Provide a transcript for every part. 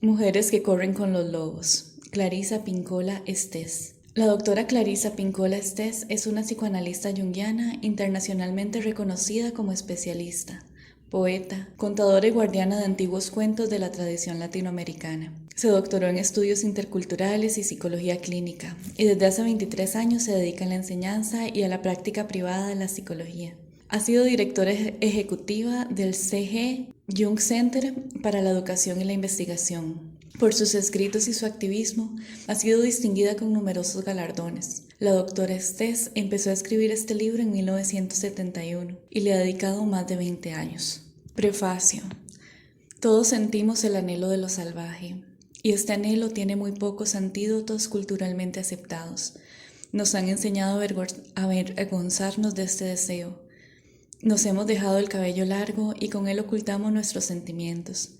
Mujeres que corren con los lobos. Clarisa Pinkola Estés. La doctora Clarisa Pinkola Estés es una psicoanalista junguiana internacionalmente reconocida como especialista, poeta, contadora y guardiana de antiguos cuentos de la tradición latinoamericana. Se doctoró en estudios interculturales y psicología clínica y desde hace 23 años se dedica a la enseñanza y a la práctica privada de la psicología. Ha sido directora ejecutiva del C.G. Jung Center para la Educación y la Investigación. Por sus escritos y su activismo, ha sido distinguida con numerosos galardones. La doctora Estés empezó a escribir este libro en 1971 y le ha dedicado más de 20 años. Prefacio. Todos sentimos el anhelo de lo salvaje, y este anhelo tiene muy pocos antídotos culturalmente aceptados. Nos han enseñado a avergonzarnos de este deseo. Nos hemos dejado el cabello largo y con él ocultamos nuestros sentimientos.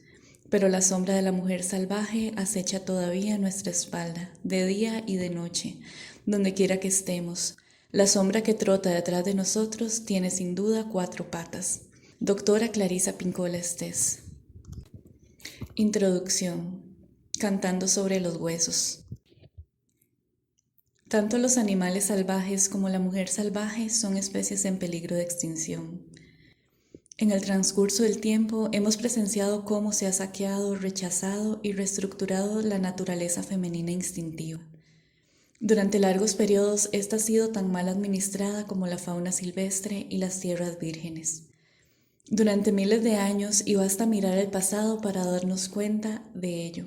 Pero la sombra de la mujer salvaje acecha todavía nuestra espalda, de día y de noche, donde quiera que estemos. La sombra que trota detrás de nosotros tiene sin duda 4 patas. Doctora Clarisa Pinkola Estés. Introducción. Cantando sobre los huesos. Tanto los animales salvajes como la mujer salvaje son especies en peligro de extinción. En el transcurso del tiempo hemos presenciado cómo se ha saqueado, rechazado y reestructurado la naturaleza femenina instintiva. Durante largos periodos esta ha sido tan mal administrada como la fauna silvestre y las tierras vírgenes. Durante miles de años, y basta mirar el pasado para darnos cuenta de ello,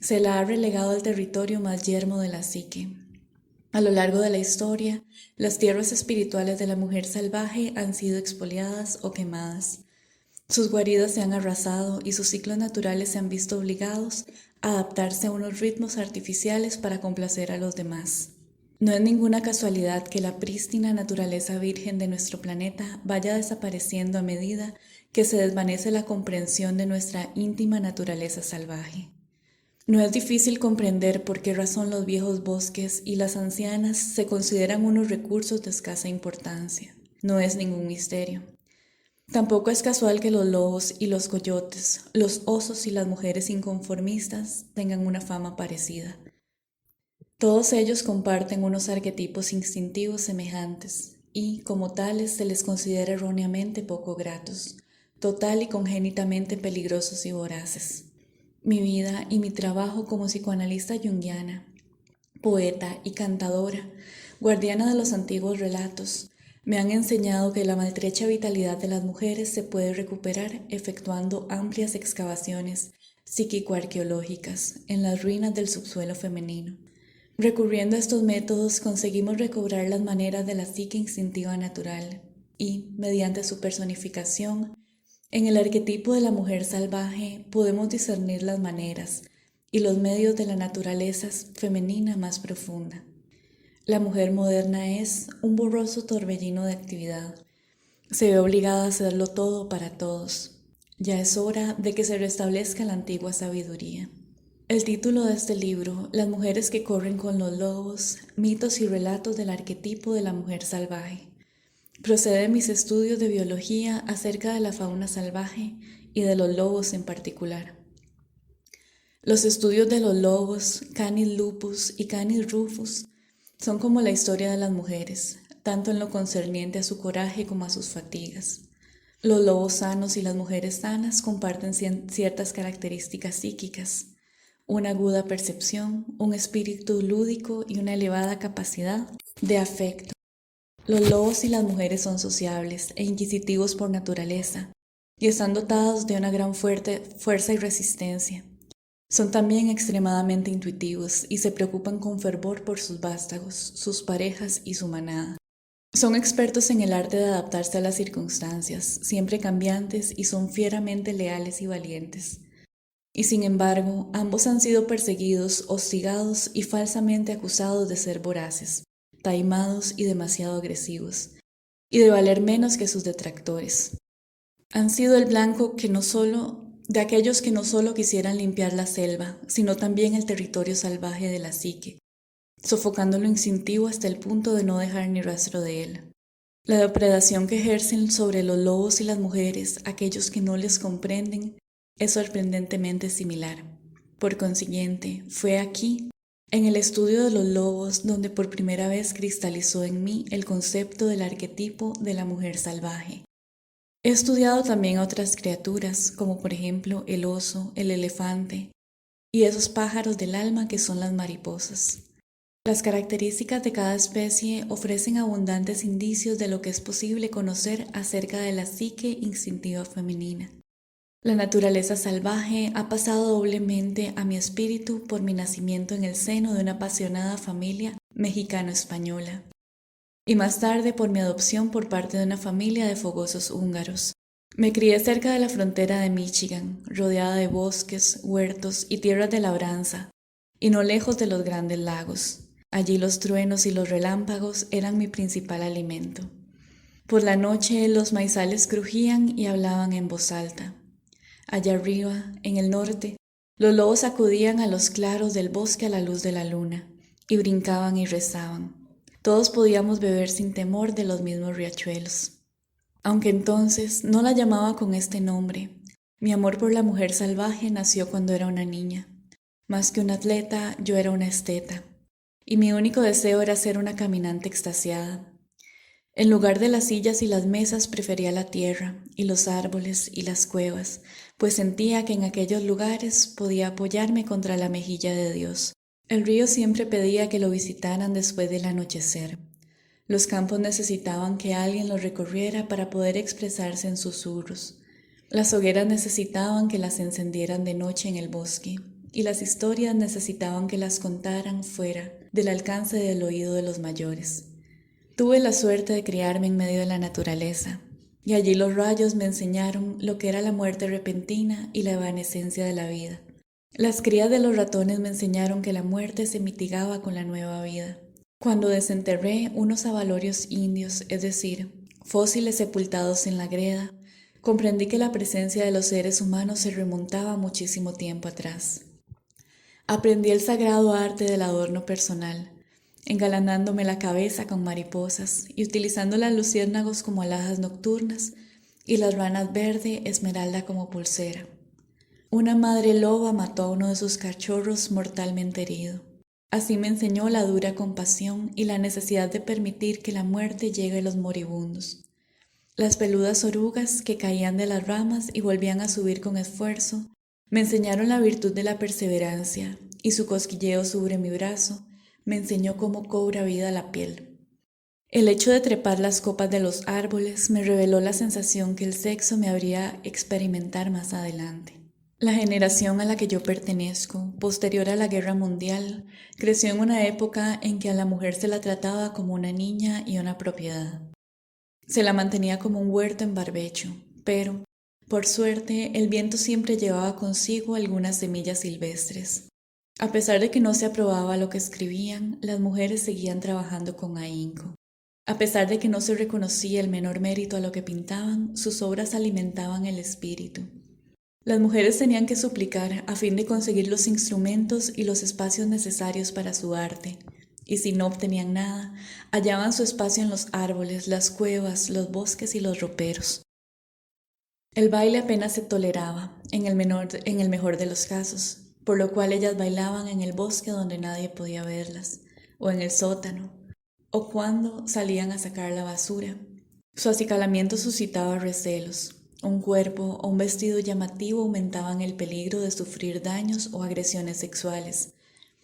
se la ha relegado al territorio más yermo de la psique. A lo largo de la historia, las tierras espirituales de la mujer salvaje han sido expoliadas o quemadas. Sus guaridas se han arrasado y sus ciclos naturales se han visto obligados a adaptarse a unos ritmos artificiales para complacer a los demás. No es ninguna casualidad que la prístina naturaleza virgen de nuestro planeta vaya desapareciendo a medida que se desvanece la comprensión de nuestra íntima naturaleza salvaje. No es difícil comprender por qué razón los viejos bosques y las ancianas se consideran unos recursos de escasa importancia. No es ningún misterio. Tampoco es casual que los lobos y los coyotes, los osos y las mujeres inconformistas tengan una fama parecida. Todos ellos comparten unos arquetipos instintivos semejantes y, como tales, se les considera erróneamente poco gratos, total y congénitamente peligrosos y voraces. Mi vida y mi trabajo como psicoanalista junguiana, poeta y cantadora, guardiana de los antiguos relatos, me han enseñado que la maltrecha vitalidad de las mujeres se puede recuperar efectuando amplias excavaciones psíquico-arqueológicas en las ruinas del subsuelo femenino. Recurriendo a estos métodos conseguimos recobrar las maneras de la psique instintiva natural y, mediante su personificación, en el arquetipo de la mujer salvaje podemos discernir las maneras y los medios de la naturaleza femenina más profunda. La mujer moderna es un borroso torbellino de actividad. Se ve obligada a hacerlo todo para todos. Ya es hora de que se restablezca la antigua sabiduría. El título de este libro, Las mujeres que corren con los lobos, mitos y relatos del arquetipo de la mujer salvaje, procede de mis estudios de biología acerca de la fauna salvaje y de los lobos en particular. Los estudios de los lobos, Canis lupus y Canis rufus, son como la historia de las mujeres, tanto en lo concerniente a su coraje como a sus fatigas. Los lobos sanos y las mujeres sanas comparten ciertas características psíquicas, una aguda percepción, un espíritu lúdico y una elevada capacidad de afecto. Los lobos y las mujeres son sociables e inquisitivos por naturaleza y están dotados de una gran fuerza y resistencia. Son también extremadamente intuitivos y se preocupan con fervor por sus vástagos, sus parejas y su manada. Son expertos en el arte de adaptarse a las circunstancias, siempre cambiantes, y son fieramente leales y valientes. Y sin embargo, ambos han sido perseguidos, hostigados y falsamente acusados de ser voraces, taimados y demasiado agresivos, y de valer menos que sus detractores. Han sido el blanco de aquellos que no solo quisieran limpiar la selva, sino también el territorio salvaje de la psique, sofocando lo instintivo hasta el punto de no dejar ni rastro de él. La depredación que ejercen sobre los lobos y las mujeres, aquellos que no les comprenden, es sorprendentemente similar. Por consiguiente, fue aquí, en el estudio de los lobos, donde por primera vez cristalizó en mí el concepto del arquetipo de la mujer salvaje. He estudiado también a otras criaturas, como por ejemplo el oso, el elefante y esos pájaros del alma que son las mariposas. Las características de cada especie ofrecen abundantes indicios de lo que es posible conocer acerca de la psique instintiva femenina. La naturaleza salvaje ha pasado doblemente a mi espíritu por mi nacimiento en el seno de una apasionada familia mexicano-española, y más tarde por mi adopción por parte de una familia de fogosos húngaros. Me crié cerca de la frontera de Michigan, rodeada de bosques, huertos y tierras de labranza, y no lejos de los grandes lagos. Allí los truenos y los relámpagos eran mi principal alimento. Por la noche los maizales crujían y hablaban en voz alta. Allá arriba, en el norte, los lobos acudían a los claros del bosque a la luz de la luna, y brincaban y rezaban. Todos podíamos beber sin temor de los mismos riachuelos. Aunque entonces no la llamaba con este nombre, mi amor por la mujer salvaje nació cuando era una niña. Más que un atleta, yo era una esteta, y mi único deseo era ser una caminante extasiada. En lugar de las sillas y las mesas prefería la tierra, y los árboles y las cuevas, pues sentía que en aquellos lugares podía apoyarme contra la mejilla de Dios. El río siempre pedía que lo visitaran después del anochecer. Los campos necesitaban que alguien los recorriera para poder expresarse en susurros. Las hogueras necesitaban que las encendieran de noche en el bosque, y las historias necesitaban que las contaran fuera del alcance del oído de los mayores. Tuve la suerte de criarme en medio de la naturaleza, y allí los rayos me enseñaron lo que era la muerte repentina y la evanescencia de la vida. Las crías de los ratones me enseñaron que la muerte se mitigaba con la nueva vida. Cuando desenterré unos abalorios indios, es decir, fósiles sepultados en la greda, comprendí que la presencia de los seres humanos se remontaba muchísimo tiempo atrás. Aprendí el sagrado arte del adorno personal, engalanándome la cabeza con mariposas y utilizando las luciérnagos como alhajas nocturnas y las ranas verde esmeralda como pulsera. Una madre loba mató a uno de sus cachorros mortalmente herido. Así me enseñó la dura compasión y la necesidad de permitir que la muerte llegue a los moribundos. Las peludas orugas que caían de las ramas y volvían a subir con esfuerzo me enseñaron la virtud de la perseverancia, y su cosquilleo sobre mi brazo me enseñó cómo cobra vida la piel. El hecho de trepar las copas de los árboles me reveló la sensación que el sexo me habría experimentar más adelante. La generación a la que yo pertenezco, posterior a la Guerra Mundial, creció en una época en que a la mujer se la trataba como una niña y una propiedad. Se la mantenía como un huerto en barbecho, pero, por suerte, el viento siempre llevaba consigo algunas semillas silvestres. A pesar de que no se aprobaba lo que escribían, las mujeres seguían trabajando con ahínco. A pesar de que no se reconocía el menor mérito a lo que pintaban, sus obras alimentaban el espíritu. Las mujeres tenían que suplicar a fin de conseguir los instrumentos y los espacios necesarios para su arte, y si no obtenían nada, hallaban su espacio en los árboles, las cuevas, los bosques y los roperos. El baile apenas se toleraba, en el mejor de los casos, por lo cual ellas bailaban en el bosque donde nadie podía verlas, o en el sótano, o cuando salían a sacar la basura. Su acicalamiento suscitaba recelos. Un cuerpo o un vestido llamativo aumentaban el peligro de sufrir daños o agresiones sexuales.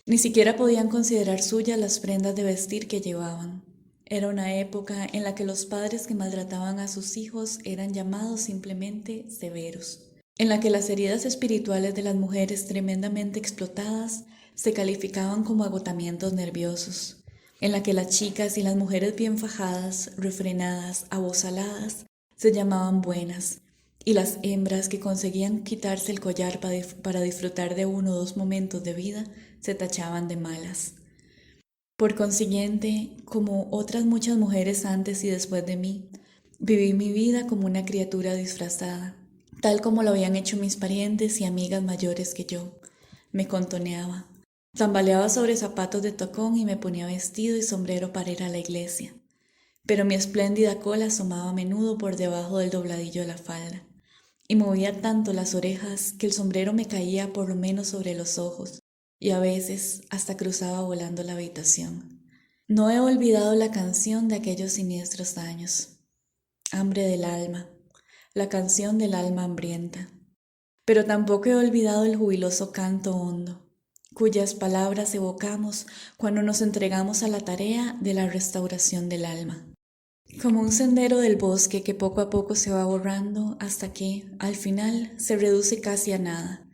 Ni siquiera podían considerar suyas las prendas de vestir que llevaban. Era una época en la que los padres que maltrataban a sus hijos eran llamados simplemente severos, en la que las heridas espirituales de las mujeres tremendamente explotadas se calificaban como agotamientos nerviosos, en la que las chicas y las mujeres bien fajadas, refrenadas, abozaladas, se llamaban buenas, y las hembras que conseguían quitarse el collar para disfrutar de 1 o 2 momentos de vida se tachaban de malas. Por consiguiente, como otras muchas mujeres antes y después de mí, viví mi vida como una criatura disfrazada, tal como lo habían hecho mis parientes y amigas mayores que yo. Me contoneaba, tambaleaba sobre zapatos de tacón y me ponía vestido y sombrero para ir a la iglesia. Pero mi espléndida cola asomaba a menudo por debajo del dobladillo de la falda, y movía tanto las orejas que el sombrero me caía por lo menos sobre los ojos y a veces hasta cruzaba volando la habitación. No he olvidado la canción de aquellos siniestros años. Hambre del alma, la canción del alma hambrienta. Pero tampoco he olvidado el jubiloso canto hondo, cuyas palabras evocamos cuando nos entregamos a la tarea de la restauración del alma. Como un sendero del bosque que poco a poco se va borrando hasta que, al final, se reduce casi a nada.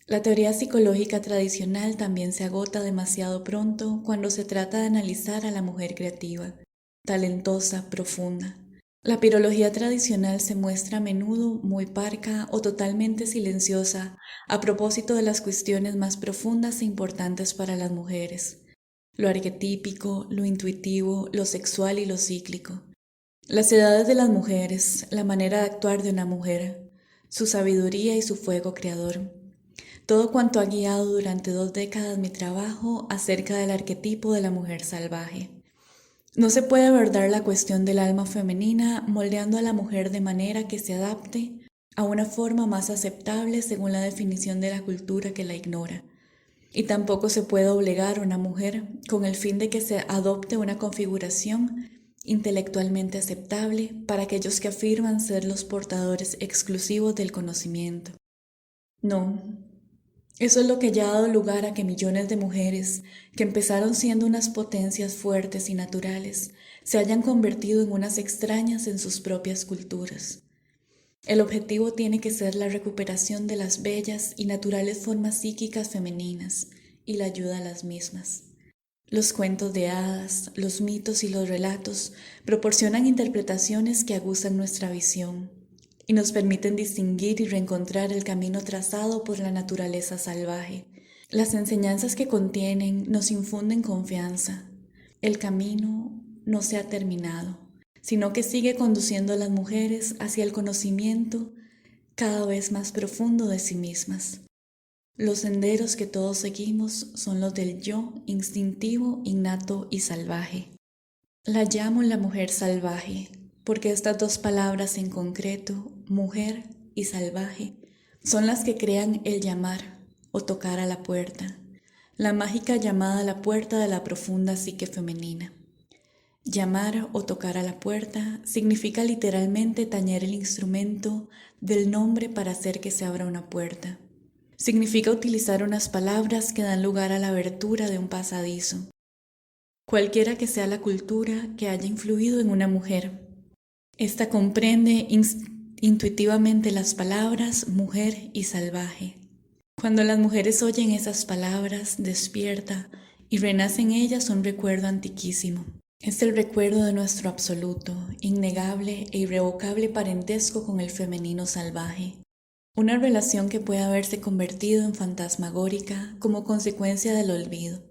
La teoría psicológica tradicional también se agota demasiado pronto cuando se trata de analizar a la mujer creativa, talentosa, profunda. La pirología tradicional se muestra a menudo muy parca o totalmente silenciosa a propósito de las cuestiones más profundas e importantes para las mujeres, lo arquetípico, lo intuitivo, lo sexual y lo cíclico. Las edades de las mujeres, la manera de actuar de una mujer, su sabiduría y su fuego creador. Todo cuanto ha guiado durante 2 décadas mi trabajo acerca del arquetipo de la mujer salvaje. No se puede abordar la cuestión del alma femenina moldeando a la mujer de manera que se adapte a una forma más aceptable según la definición de la cultura que la ignora. Y tampoco se puede obligar a una mujer con el fin de que se adopte una configuración intelectualmente aceptable para aquellos que afirman ser los portadores exclusivos del conocimiento. No, eso es lo que ya ha dado lugar a que millones de mujeres, que empezaron siendo unas potencias fuertes y naturales, se hayan convertido en unas extrañas en sus propias culturas. El objetivo tiene que ser la recuperación de las bellas y naturales formas psíquicas femeninas y la ayuda a las mismas. Los cuentos de hadas, los mitos y los relatos proporcionan interpretaciones que aguzan nuestra visión y nos permiten distinguir y reencontrar el camino trazado por la naturaleza salvaje. Las enseñanzas que contienen nos infunden confianza. El camino no se ha terminado, sino que sigue conduciendo a las mujeres hacia el conocimiento cada vez más profundo de sí mismas. Los senderos que todos seguimos son los del yo instintivo, innato y salvaje. La llamo la mujer salvaje, porque estas 2 palabras en concreto, mujer y salvaje, son las que crean el llamar o tocar a la puerta, la mágica llamada a la puerta de la profunda psique femenina. Llamar o tocar a la puerta significa literalmente tañer el instrumento del nombre para hacer que se abra una puerta. Significa utilizar unas palabras que dan lugar a la abertura de un pasadizo. Cualquiera que sea la cultura que haya influido en una mujer, esta comprende intuitivamente las palabras mujer y salvaje. Cuando las mujeres oyen esas palabras, despierta y renace en ellas un recuerdo antiquísimo. Es el recuerdo de nuestro absoluto, innegable e irrevocable parentesco con el femenino salvaje. Una relación que puede haberse convertido en fantasmagórica como consecuencia del olvido,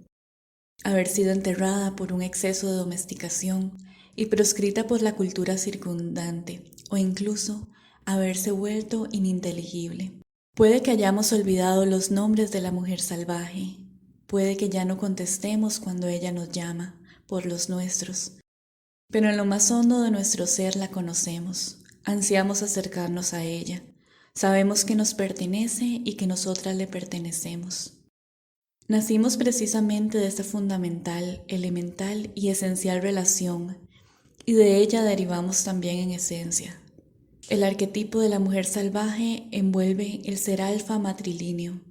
haber sido enterrada por un exceso de domesticación y proscrita por la cultura circundante, o incluso haberse vuelto ininteligible. Puede que hayamos olvidado los nombres de la mujer salvaje, puede que ya no contestemos cuando ella nos llama por los nuestros, pero en lo más hondo de nuestro ser la conocemos, ansiamos acercarnos a ella. Sabemos que nos pertenece y que nosotras le pertenecemos. Nacimos precisamente de esta fundamental, elemental y esencial relación, y de ella derivamos también en esencia. El arquetipo de la mujer salvaje envuelve el ser alfa matrilíneo.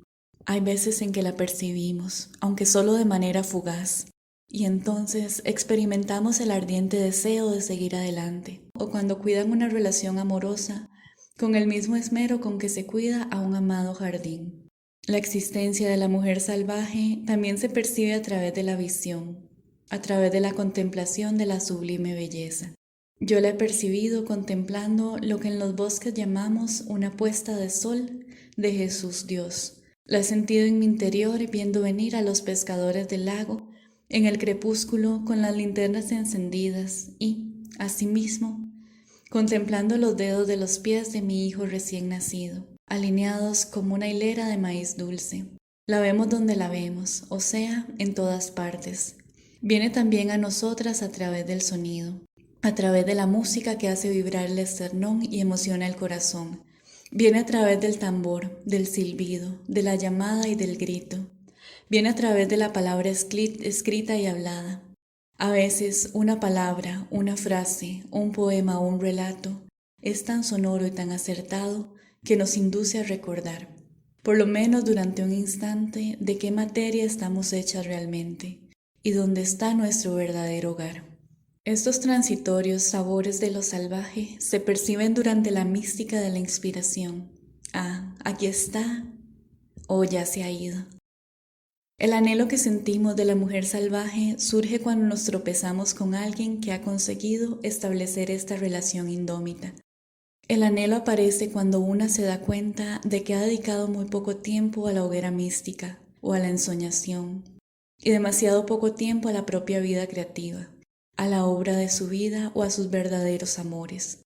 Hay veces en que la percibimos, aunque solo de manera fugaz, y entonces experimentamos el ardiente deseo de seguir adelante, o cuando cuidan una relación amorosa, con el mismo esmero con que se cuida a un amado jardín. La existencia de la mujer salvaje también se percibe a través de la visión, a través de la contemplación de la sublime belleza. Yo la he percibido contemplando lo que en los bosques llamamos una puesta de sol de Jesús Dios. La he sentido en mi interior viendo venir a los pescadores del lago en el crepúsculo con las linternas encendidas y, asimismo, contemplando los dedos de los pies de mi hijo recién nacido, alineados como una hilera de maíz dulce. La vemos donde la vemos, o sea, en todas partes. Viene también a nosotras a través del sonido, a través de la música que hace vibrar el esternón y emociona el corazón, Viene a través del tambor, del silbido, de la llamada y del grito. Viene a través de la palabra escrita y hablada. A veces una palabra, una frase, un poema o un relato es tan sonoro y tan acertado que nos induce a recordar, por lo menos durante un instante, de qué materia estamos hechas realmente y dónde está nuestro verdadero hogar. Estos transitorios sabores de lo salvaje se perciben durante la mística de la inspiración. Ah, aquí está, o ya se ha ido. El anhelo que sentimos de la mujer salvaje surge cuando nos tropezamos con alguien que ha conseguido establecer esta relación indómita. El anhelo aparece cuando una se da cuenta de que ha dedicado muy poco tiempo a la hoguera mística o a la ensoñación y demasiado poco tiempo a la propia vida creativa, a la obra de su vida o a sus verdaderos amores.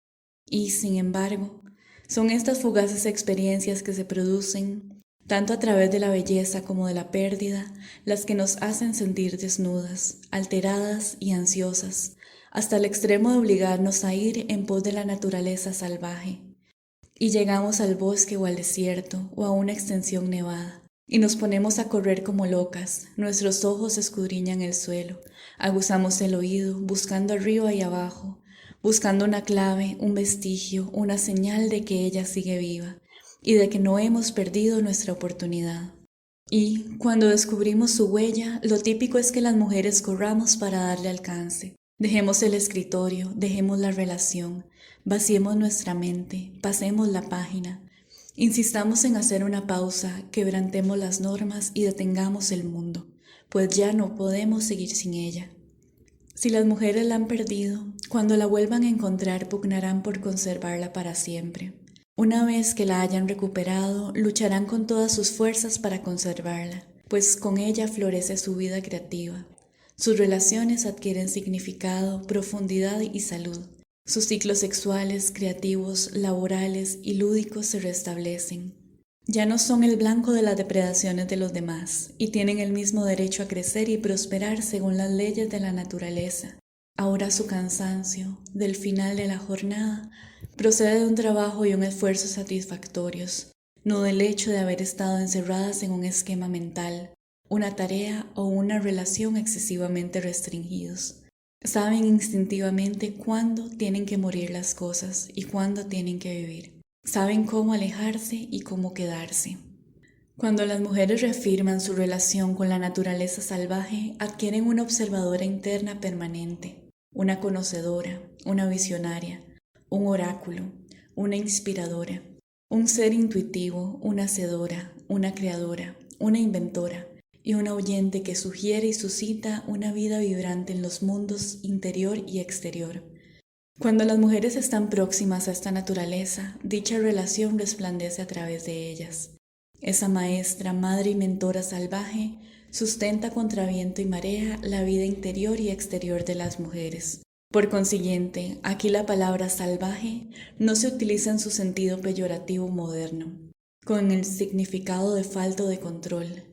Y, sin embargo, son estas fugaces experiencias que se producen, tanto a través de la belleza como de la pérdida, las que nos hacen sentir desnudas, alteradas y ansiosas, hasta el extremo de obligarnos a ir en pos de la naturaleza salvaje. Y llegamos al bosque o al desierto o a una extensión nevada, y nos ponemos a correr como locas, nuestros ojos escudriñan el suelo, aguzamos el oído, buscando arriba y abajo, buscando una clave, un vestigio, una señal de que ella sigue viva y de que no hemos perdido nuestra oportunidad. Y cuando descubrimos su huella, lo típico es que las mujeres corramos para darle alcance. Dejemos el escritorio, dejemos la relación, vaciemos nuestra mente, pasemos la página. Insistamos en hacer una pausa, quebrantemos las normas y detengamos el mundo, pues ya no podemos seguir sin ella. Si las mujeres la han perdido, cuando la vuelvan a encontrar pugnarán por conservarla para siempre. Una vez que la hayan recuperado, lucharán con todas sus fuerzas para conservarla, pues con ella florece su vida creativa. Sus relaciones adquieren significado, profundidad y salud. Sus ciclos sexuales, creativos, laborales y lúdicos se restablecen. Ya no son el blanco de las depredaciones de los demás y tienen el mismo derecho a crecer y prosperar según las leyes de la naturaleza. Ahora su cansancio, del final de la jornada, procede de un trabajo y un esfuerzo satisfactorios, no del hecho de haber estado encerradas en un esquema mental, una tarea o una relación excesivamente restringidos. Saben instintivamente cuándo tienen que morir las cosas y cuándo tienen que vivir. Saben cómo alejarse y cómo quedarse. Cuando las mujeres reafirman su relación con la naturaleza salvaje, adquieren una observadora interna permanente, una conocedora, una visionaria, un oráculo, una inspiradora, un ser intuitivo, una hacedora, una creadora, una inventora y una oyente que sugiere y suscita una vida vibrante en los mundos interior y exterior. Cuando las mujeres están próximas a esta naturaleza, dicha relación resplandece a través de ellas. Esa maestra, madre y mentora salvaje sustenta contra viento y marea la vida interior y exterior de las mujeres. Por consiguiente, aquí la palabra salvaje no se utiliza en su sentido peyorativo moderno, con el significado de falto de control,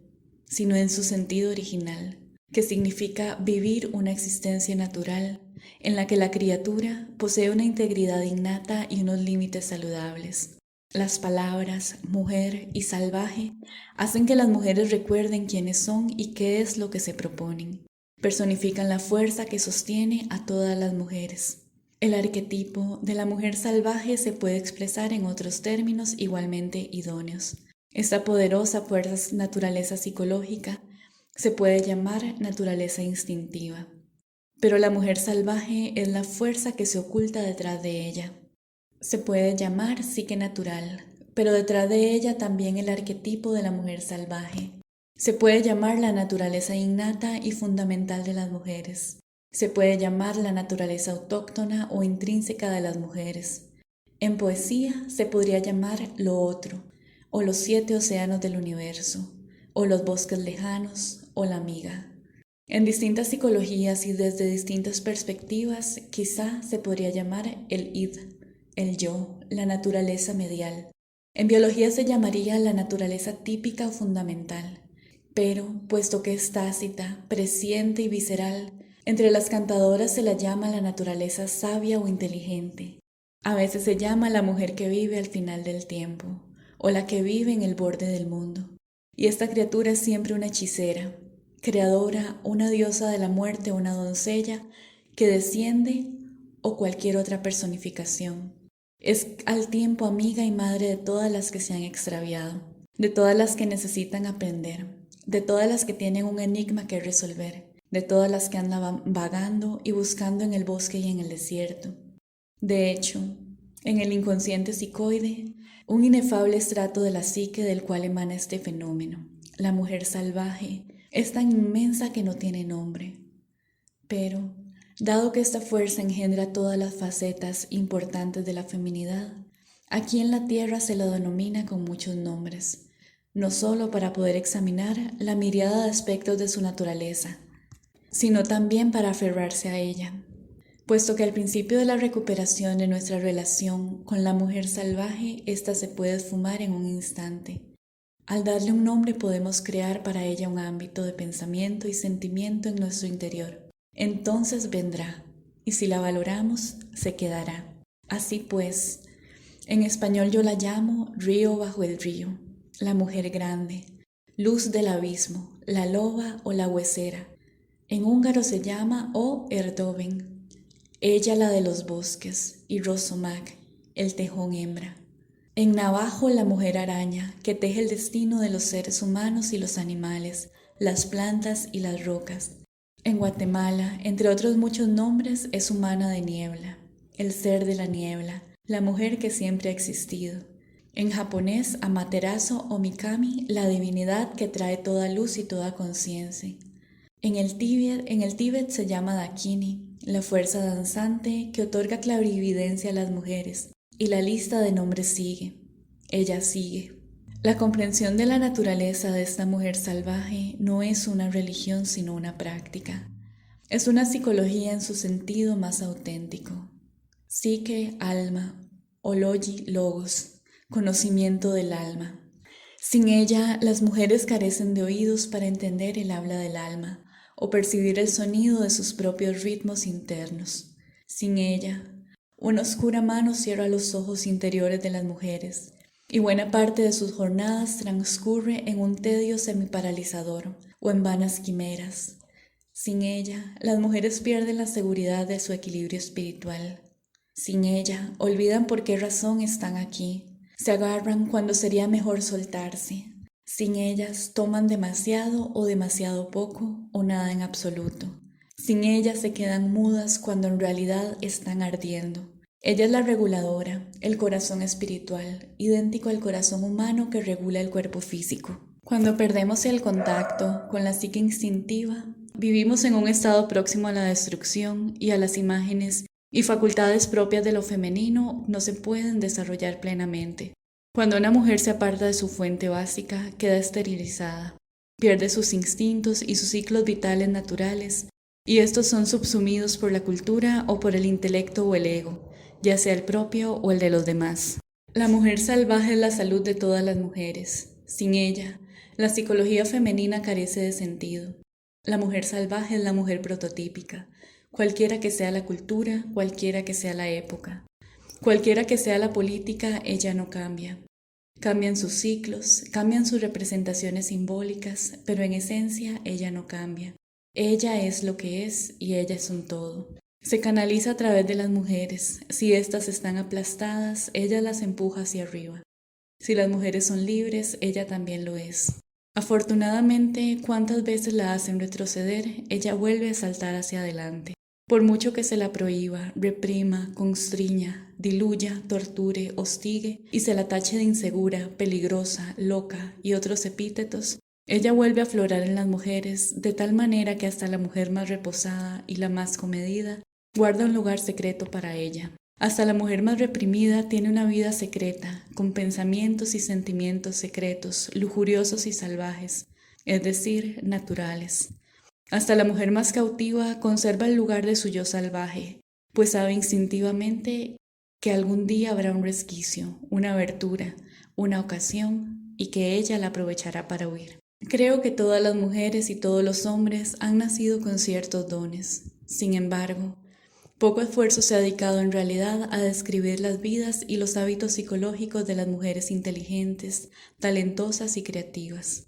sino en su sentido original, que significa vivir una existencia natural en la que la criatura posee una integridad innata y unos límites saludables. Las palabras mujer y salvaje hacen que las mujeres recuerden quiénes son y qué es lo que se proponen. Personifican la fuerza que sostiene a todas las mujeres. El arquetipo de la mujer salvaje se puede expresar en otros términos igualmente idóneos. Esta poderosa naturaleza psicológica se puede llamar naturaleza instintiva. Pero la mujer salvaje es la fuerza que se oculta detrás de ella. Se puede llamar psique natural, pero detrás de ella también el arquetipo de la mujer salvaje. Se puede llamar la naturaleza innata y fundamental de las mujeres. Se puede llamar la naturaleza autóctona o intrínseca de las mujeres. En poesía se podría llamar lo otro, o los 7 océanos del universo, o los bosques lejanos, o la amiga. En distintas psicologías y desde distintas perspectivas, quizá se podría llamar el id, el yo, la naturaleza medial. En biología se llamaría la naturaleza típica o fundamental. Pero, puesto que es tácita, presciente y visceral, entre las cantadoras se la llama la naturaleza sabia o inteligente. A veces se llama la mujer que vive al final del tiempo, o la que vive en el borde del mundo. Y esta criatura es siempre una hechicera, creadora, una diosa de la muerte, una doncella que desciende o cualquier otra personificación. Es al tiempo amiga y madre de todas las que se han extraviado, de todas las que necesitan aprender, de todas las que tienen un enigma que resolver, de todas las que andan vagando y buscando en el bosque y en el desierto. De hecho, en el inconsciente psicoide, un inefable estrato de la psique del cual emana este fenómeno, la mujer salvaje, es tan inmensa que no tiene nombre. Pero, dado que esta fuerza engendra todas las facetas importantes de la feminidad, aquí en la Tierra se la denomina con muchos nombres, no solo para poder examinar la miríada de aspectos de su naturaleza, sino también para aferrarse a ella, puesto que al principio de la recuperación de nuestra relación con la mujer salvaje, ésta se puede esfumar en un instante. Al darle un nombre podemos crear para ella un ámbito de pensamiento y sentimiento en nuestro interior. Entonces vendrá, y si la valoramos, se quedará. Así pues, en español yo la llamo río bajo el río, la mujer grande, luz del abismo, la loba o la huesera. En húngaro se llama O Erdoven, ella la de los bosques, y Rosomak, el tejón hembra. En navajo la mujer araña, que teje el destino de los seres humanos y los animales, las plantas y las rocas. En Guatemala, entre otros muchos nombres, es humana de niebla, el ser de la niebla, la mujer que siempre ha existido. En japonés, Amaterasu o Mikami, la divinidad que trae toda luz y toda conciencia. En el Tíbet se llama Dakini, la fuerza danzante que otorga clarividencia a las mujeres, y la lista de nombres sigue. Ella sigue. La comprensión de la naturaleza de esta mujer salvaje no es una religión sino una práctica. Es una psicología en su sentido más auténtico. Psique, alma, ologi, logos, conocimiento del alma. Sin ella, las mujeres carecen de oídos para entender el habla del alma o percibir el sonido de sus propios ritmos internos. Sin ella, una oscura mano cierra los ojos interiores de las mujeres y buena parte de sus jornadas transcurre en un tedio semiparalizador o en vanas quimeras. Sin ella, las mujeres pierden la seguridad de su equilibrio espiritual. Sin ella, olvidan por qué razón están aquí. Se agarran cuando sería mejor soltarse. Sin ellas, toman demasiado o demasiado poco o nada en absoluto. Sin ellas se quedan mudas cuando en realidad están ardiendo. Ella es la reguladora, el corazón espiritual, idéntico al corazón humano que regula el cuerpo físico. Cuando perdemos el contacto con la psique instintiva, vivimos en un estado próximo a la destrucción y a las imágenes y facultades propias de lo femenino no se pueden desarrollar plenamente. Cuando una mujer se aparta de su fuente básica, queda esterilizada, pierde sus instintos y sus ciclos vitales naturales, y estos son subsumidos por la cultura o por el intelecto o el ego, ya sea el propio o el de los demás. La mujer salvaje es la salud de todas las mujeres. Sin ella, la psicología femenina carece de sentido. La mujer salvaje es la mujer prototípica, cualquiera que sea la cultura, cualquiera que sea la época. Cualquiera que sea la política, ella no cambia. Cambian sus ciclos, cambian sus representaciones simbólicas, pero en esencia ella no cambia. Ella es lo que es y ella es un todo. Se canaliza a través de las mujeres. Si éstas están aplastadas, ella las empuja hacia arriba. Si las mujeres son libres, ella también lo es. Afortunadamente, cuántas veces la hacen retroceder, ella vuelve a saltar hacia adelante. Por mucho que se la prohíba, reprima, constriña, diluya, torture, hostigue y se la tache de insegura, peligrosa, loca y otros epítetos, ella vuelve a aflorar en las mujeres de tal manera que hasta la mujer más reposada y la más comedida guarda un lugar secreto para ella. Hasta la mujer más reprimida tiene una vida secreta, con pensamientos y sentimientos secretos, lujuriosos y salvajes, es decir, naturales. Hasta la mujer más cautiva conserva el lugar de su yo salvaje, pues sabe instintivamente que algún día habrá un resquicio, una abertura, una ocasión, y que ella la aprovechará para huir. Creo que todas las mujeres y todos los hombres han nacido con ciertos dones. Sin embargo, Poco esfuerzo se ha dedicado en realidad a describir las vidas y los hábitos psicológicos de las mujeres inteligentes, talentosas y creativas.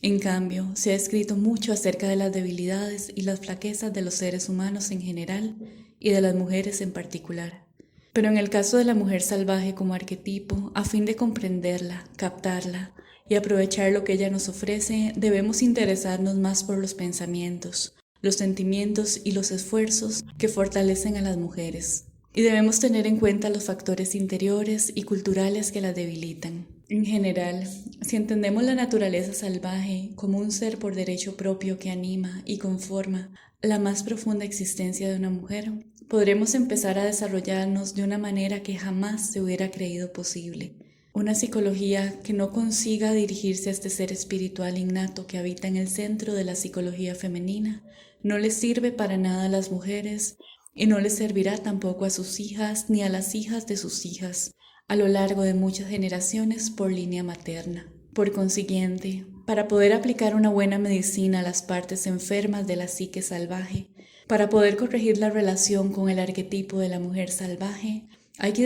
En cambio, se ha escrito mucho acerca de las debilidades y las flaquezas de los seres humanos en general y de las mujeres en particular. Pero en el caso de la mujer salvaje como arquetipo, a fin de comprenderla, captarla y aprovechar lo que ella nos ofrece, debemos interesarnos más por los pensamientos, los sentimientos y los esfuerzos que fortalecen a las mujeres. Y debemos tener en cuenta los factores interiores y culturales que las debilitan. En general, si entendemos la naturaleza salvaje como un ser por derecho propio que anima y conforma la más profunda existencia de una mujer, podremos empezar a desarrollarnos de una manera que jamás se hubiera creído posible. Una psicología que no consiga dirigirse a este ser espiritual innato que habita en el centro de la psicología femenina no les sirve para nada a las mujeres y no les servirá tampoco a sus hijas ni a las hijas de sus hijas a lo largo de muchas generaciones por línea materna. Por consiguiente, para poder aplicar una buena medicina a las partes enfermas de la psique salvaje, para poder corregir la relación con el arquetipo de la mujer salvaje, hay que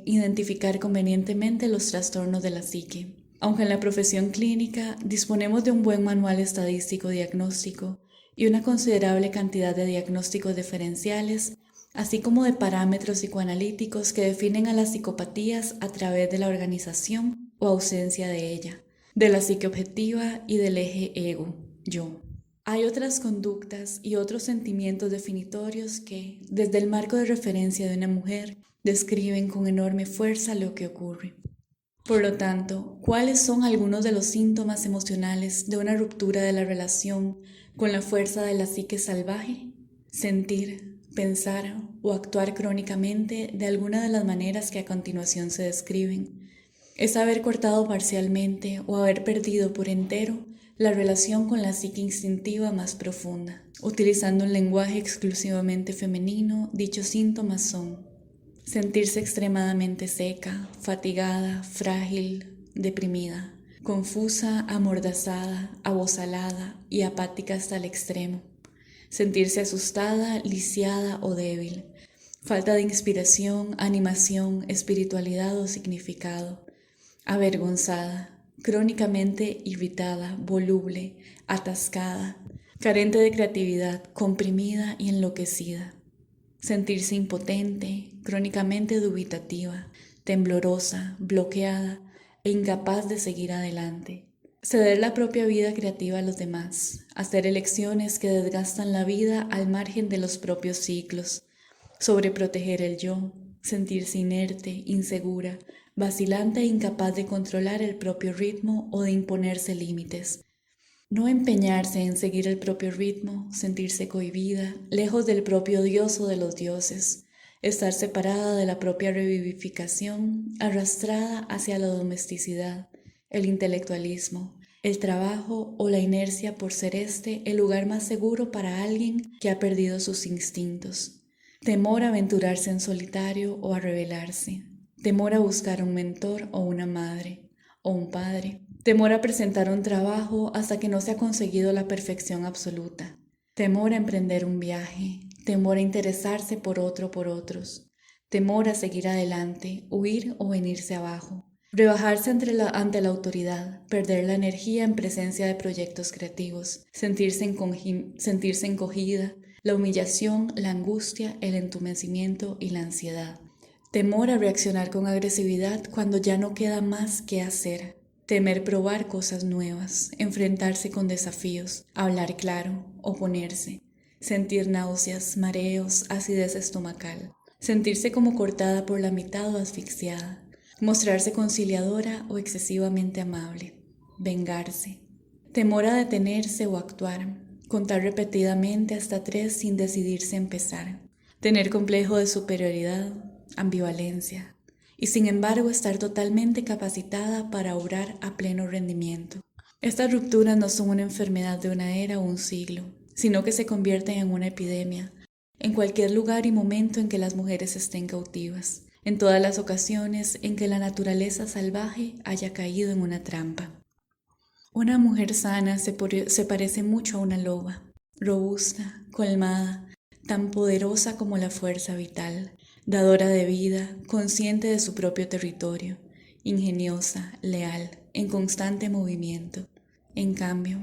identificar convenientemente los trastornos de la psique. Aunque en la profesión clínica disponemos de un buen manual estadístico diagnóstico y una considerable cantidad de diagnósticos diferenciales, así como de parámetros psicoanalíticos que definen a las psicopatías a través de la organización o ausencia de ella, de la psique objetiva y del eje ego, yo. Hay otras conductas y otros sentimientos definitorios que, desde el marco de referencia de una mujer, describen con enorme fuerza lo que ocurre. Por lo tanto, ¿cuáles son algunos de los síntomas emocionales de una ruptura de la relación con la fuerza de la psique salvaje? Sentir, pensar o actuar crónicamente de alguna de las maneras que a continuación se describen. Es haber cortado parcialmente o haber perdido por entero la relación con la psique instintiva más profunda. Utilizando un lenguaje exclusivamente femenino, dichos síntomas son sentirse extremadamente seca, fatigada, frágil, deprimida, confusa, amordazada, abozalada y apática hasta el extremo. Sentirse asustada, lisiada o débil. Falta de inspiración, animación, espiritualidad o significado. Avergonzada, crónicamente irritada, voluble, atascada, carente de creatividad, comprimida y enloquecida. Sentirse impotente, crónicamente dubitativa, temblorosa, bloqueada e incapaz de seguir adelante. Ceder la propia vida creativa a los demás, hacer elecciones que desgastan la vida al margen de los propios ciclos, sobreproteger el yo, sentirse inerte, insegura, vacilante e incapaz de controlar el propio ritmo o de imponerse límites. No empeñarse en seguir el propio ritmo, sentirse cohibida, lejos del propio dios o de los dioses, estar separada de la propia revivificación, arrastrada hacia la domesticidad, el intelectualismo, el trabajo o la inercia por ser este el lugar más seguro para alguien que ha perdido sus instintos. Temor a aventurarse en solitario o a rebelarse. Temor a buscar un mentor o una madre o un padre. Temor a presentar un trabajo hasta que no se ha conseguido la perfección absoluta. Temor a emprender un viaje. Temor a interesarse por otro por otros. Temor a seguir adelante, huir o venirse abajo. Rebajarse ante la autoridad, perder la energía en presencia de proyectos creativos, sentirse encogida, la humillación, la angustia, el entumecimiento y la ansiedad. Temor a reaccionar con agresividad cuando ya no queda más que hacer. Temer probar cosas nuevas, enfrentarse con desafíos, hablar claro, oponerse. Sentir náuseas, mareos, acidez estomacal. Sentirse como cortada por la mitad o asfixiada. Mostrarse conciliadora o excesivamente amable. Vengarse. Temor a detenerse o actuar. Contar repetidamente hasta 3 sin decidirse a empezar. Tener complejo de superioridad, ambivalencia. Y sin embargo estar totalmente capacitada para obrar a pleno rendimiento. Estas rupturas no son una enfermedad de una era o un siglo, sino que se convierten en una epidemia, en cualquier lugar y momento en que las mujeres estén cautivas. En todas las ocasiones en que la naturaleza salvaje haya caído en una trampa. Una mujer sana se parece mucho a una loba, robusta, colmada, tan poderosa como la fuerza vital, dadora de vida, consciente de su propio territorio, ingeniosa, leal, en constante movimiento. En cambio,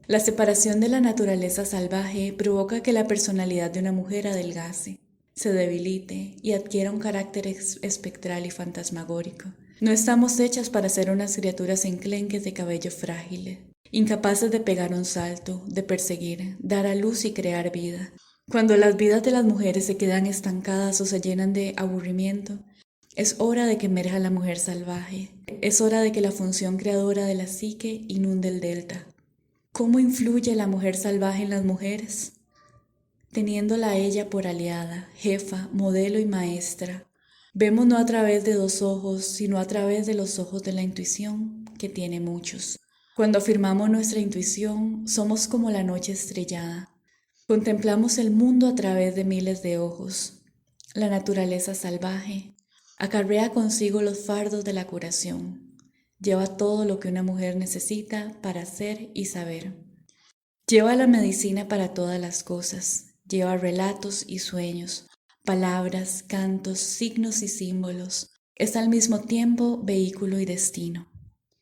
la separación de la naturaleza salvaje provoca que la personalidad de una mujer adelgace, se debilite y adquiera un carácter espectral y fantasmagórico. No estamos hechas para ser unas criaturas enclenques de cabello frágiles, incapaces de pegar un salto, de perseguir, dar a luz y crear vida. Cuando las vidas de las mujeres se quedan estancadas o se llenan de aburrimiento, es hora de que emerja la mujer salvaje. Es hora de que la función creadora de la psique inunde el delta. ¿Cómo influye la mujer salvaje en las mujeres? Teniéndola a ella por aliada, jefa, modelo y maestra, vemos no a través de dos ojos, sino a través de los ojos de la intuición, que tiene muchos. Cuando afirmamos nuestra intuición, somos como la noche estrellada. Contemplamos el mundo a través de miles de ojos. La naturaleza salvaje acarrea consigo los fardos de la curación. Lleva todo lo que una mujer necesita para ser y saber. Lleva la medicina para todas las cosas. Lleva relatos y sueños, palabras, cantos, signos y símbolos. Es al mismo tiempo vehículo y destino.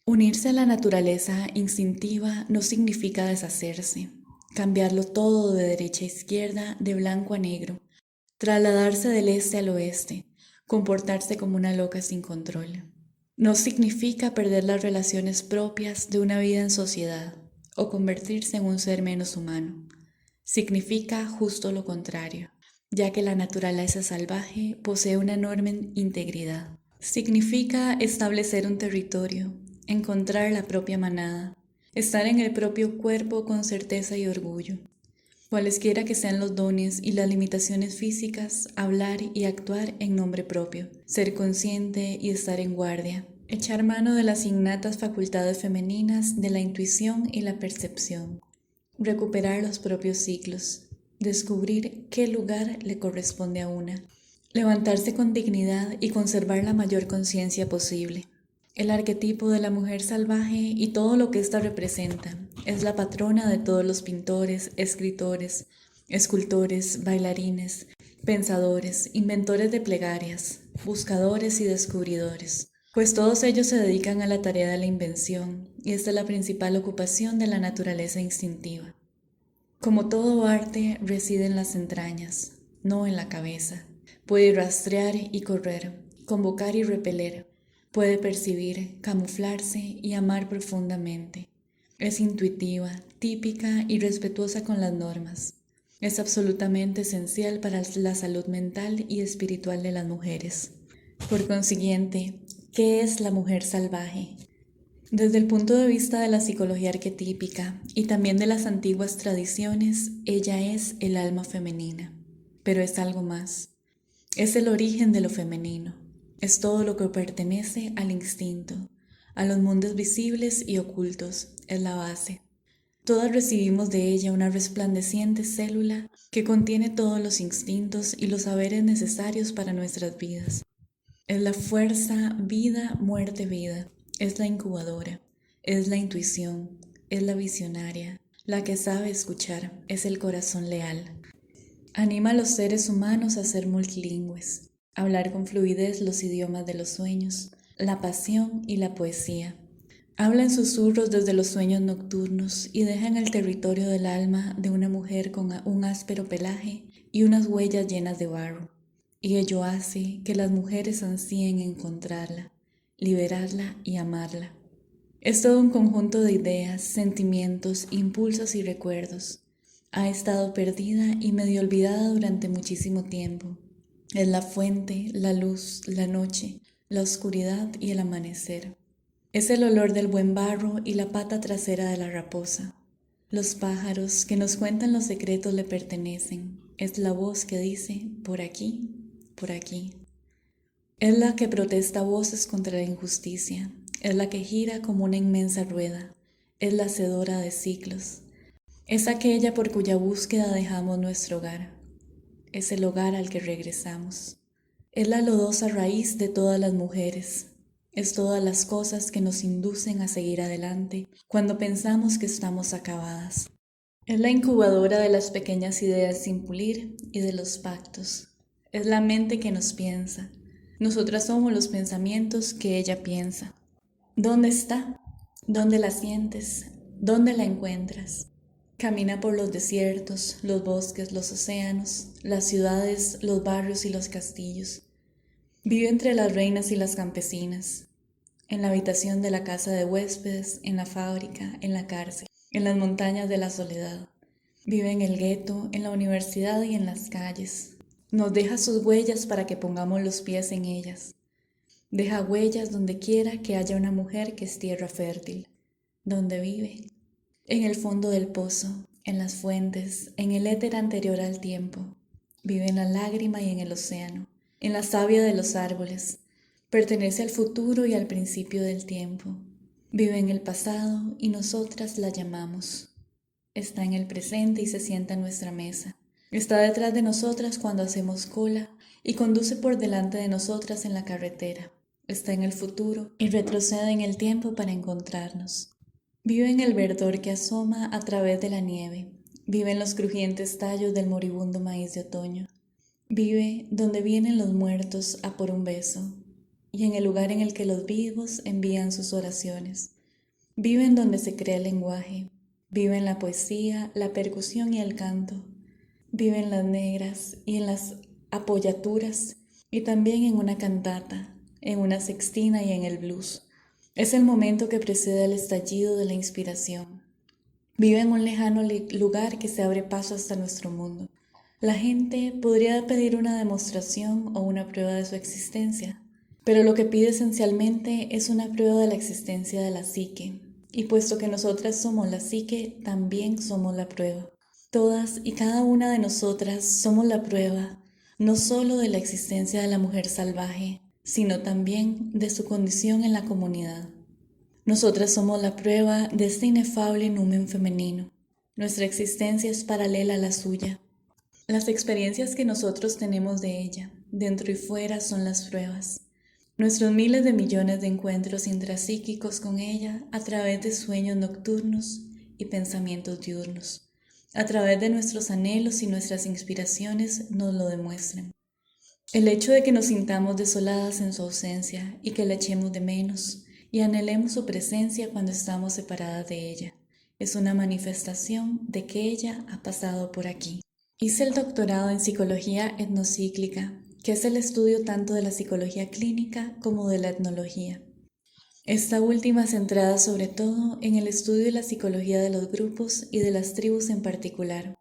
Unirse a la naturaleza instintiva no significa deshacerse, cambiarlo todo de derecha a izquierda, de blanco a negro, trasladarse del este al oeste, comportarse como una loca sin control. No significa perder las relaciones propias de una vida en sociedad o convertirse en un ser menos humano. Significa justo lo contrario, ya que la naturaleza salvaje posee una enorme integridad. Significa establecer un territorio, encontrar la propia manada, estar en el propio cuerpo con certeza y orgullo. Cualesquiera que sean los dones y las limitaciones físicas, hablar y actuar en nombre propio, ser consciente y estar en guardia, echar mano de las innatas facultades femeninas, de la intuición y la percepción. Recuperar los propios ciclos, descubrir qué lugar le corresponde a una, levantarse con dignidad y conservar la mayor conciencia posible. El arquetipo de la mujer salvaje y todo lo que ésta representa es la patrona de todos los pintores, escritores, escultores, bailarines, pensadores, inventores de plegarias, buscadores y descubridores, pues todos ellos se dedican a la tarea de la invención y esta es la principal ocupación de la naturaleza instintiva. Como todo arte, reside en las entrañas, no en la cabeza. Puede rastrear y correr, convocar y repeler, puede percibir, camuflarse y amar profundamente. Es intuitiva, típica y respetuosa con las normas. Es absolutamente esencial para la salud mental y espiritual de las mujeres. Por consiguiente, ¿qué es la mujer salvaje? Desde el punto de vista de la psicología arquetípica y también de las antiguas tradiciones, ella es el alma femenina, pero es algo más. Es el origen de lo femenino, es todo lo que pertenece al instinto, a los mundos visibles y ocultos, es la base. Todas recibimos de ella una resplandeciente célula que contiene todos los instintos y los saberes necesarios para nuestras vidas. Es la fuerza, vida, muerte, vida. Es la incubadora, es la intuición, es la visionaria, la que sabe escuchar, es el corazón leal. Anima a los seres humanos a ser multilingües, a hablar con fluidez los idiomas de los sueños, la pasión y la poesía. Habla en susurros desde los sueños nocturnos y deja en el territorio del alma de una mujer con un áspero pelaje y unas huellas llenas de barro. Y ello hace que las mujeres ansíen encontrarla, liberarla y amarla. Es todo un conjunto de ideas, sentimientos, impulsos y recuerdos. Ha estado perdida y medio olvidada durante muchísimo tiempo. Es la fuente, la luz, la noche, la oscuridad y el amanecer. Es el olor del buen barro y la pata trasera de la raposa. Los pájaros que nos cuentan los secretos le pertenecen. Es la voz que dice, por aquí, por aquí. Es la que protesta voces contra la injusticia, es la que gira como una inmensa rueda, es la hacedora de ciclos, es aquella por cuya búsqueda dejamos nuestro hogar, es el hogar al que regresamos, es la lodosa raíz de todas las mujeres, es todas las cosas que nos inducen a seguir adelante cuando pensamos que estamos acabadas. Es la incubadora de las pequeñas ideas sin pulir y de los pactos. Es la mente que nos piensa. Nosotras somos los pensamientos que ella piensa. ¿Dónde está? ¿Dónde la sientes? ¿Dónde la encuentras? Camina por los desiertos, los bosques, los océanos, las ciudades, los barrios y los castillos. Vive entre las reinas y las campesinas, en la habitación de la casa de huéspedes, en la fábrica, en la cárcel, en las montañas de la soledad. Vive en el gueto, en la universidad y en las calles. Nos deja sus huellas para que pongamos los pies en ellas. Deja huellas donde quiera que haya una mujer que es tierra fértil. ¿Dónde vive? En el fondo del pozo, en las fuentes, en el éter anterior al tiempo. Vive en la lágrima y en el océano, en la savia de los árboles. Pertenece al futuro y al principio del tiempo. Vive en el pasado y nosotras la llamamos. Está en el presente y se sienta en nuestra mesa. Está detrás de nosotras cuando hacemos cola y conduce por delante de nosotras en la carretera. Está en el futuro y retrocede en el tiempo para encontrarnos. Vive en el verdor que asoma a través de la nieve. Vive en los crujientes tallos del moribundo maíz de otoño. Vive donde vienen los muertos a por un beso y en el lugar en el que los vivos envían sus oraciones. Vive en donde se crea el lenguaje. Vive en la poesía, la percusión y el canto. Vive en las negras y en las apoyaturas y también en una cantata, en una sextina y en el blues. Es el momento que precede al estallido de la inspiración. Vive en un lejano lugar que se abre paso hasta nuestro mundo. La gente podría pedir una demostración o una prueba de su existencia, pero lo que pide esencialmente es una prueba de la existencia de la psique. Y puesto que nosotras somos la psique, también somos la prueba. Todas y cada una de nosotras somos la prueba, no solo de la existencia de la mujer salvaje, sino también de su condición en la comunidad. Nosotras somos la prueba de este inefable numen femenino. Nuestra existencia es paralela a la suya. Las experiencias que nosotros tenemos de ella, dentro y fuera, son las pruebas. Nuestros miles de millones de encuentros intrapsíquicos con ella a través de sueños nocturnos y pensamientos diurnos, a través de nuestros anhelos y nuestras inspiraciones nos lo demuestran. El hecho de que nos sintamos desoladas en su ausencia y que la echemos de menos y anhelemos su presencia cuando estamos separadas de ella es una manifestación de que ella ha pasado por aquí. Hice el doctorado en psicología etnocíclica, que es el estudio tanto de la psicología clínica como de la etnología. Esta última centrada sobre todo en el estudio de la psicología de los grupos y de las tribus en particular.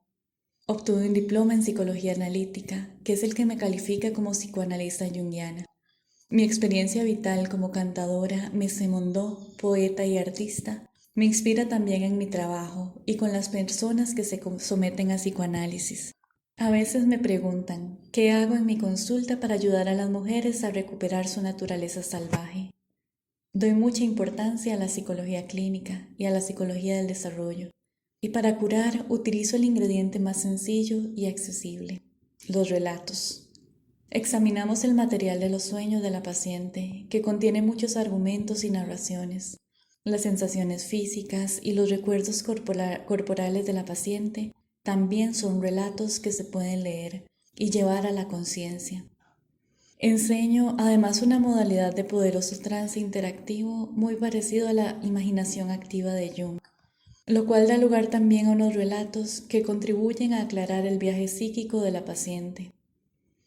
Obtuve un diploma en psicología analítica, que es el que me califica como psicoanalista junguiana. Mi experiencia vital como cantadora, mesemondó, poeta y artista me inspira también en mi trabajo y con las personas que se someten a psicoanálisis. A veces me preguntan, ¿qué hago en mi consulta para ayudar a las mujeres a recuperar su naturaleza salvaje? Doy mucha importancia a la psicología clínica y a la psicología del desarrollo. Y para curar utilizo el ingrediente más sencillo y accesible, los relatos. Examinamos el material de los sueños de la paciente, que contiene muchos argumentos y narraciones. Las sensaciones físicas y los recuerdos corporales de la paciente también son relatos que se pueden leer y llevar a la conciencia. Enseño además una modalidad de poderoso trance interactivo muy parecido a la imaginación activa de Jung, lo cual da lugar también a unos relatos que contribuyen a aclarar el viaje psíquico de la paciente.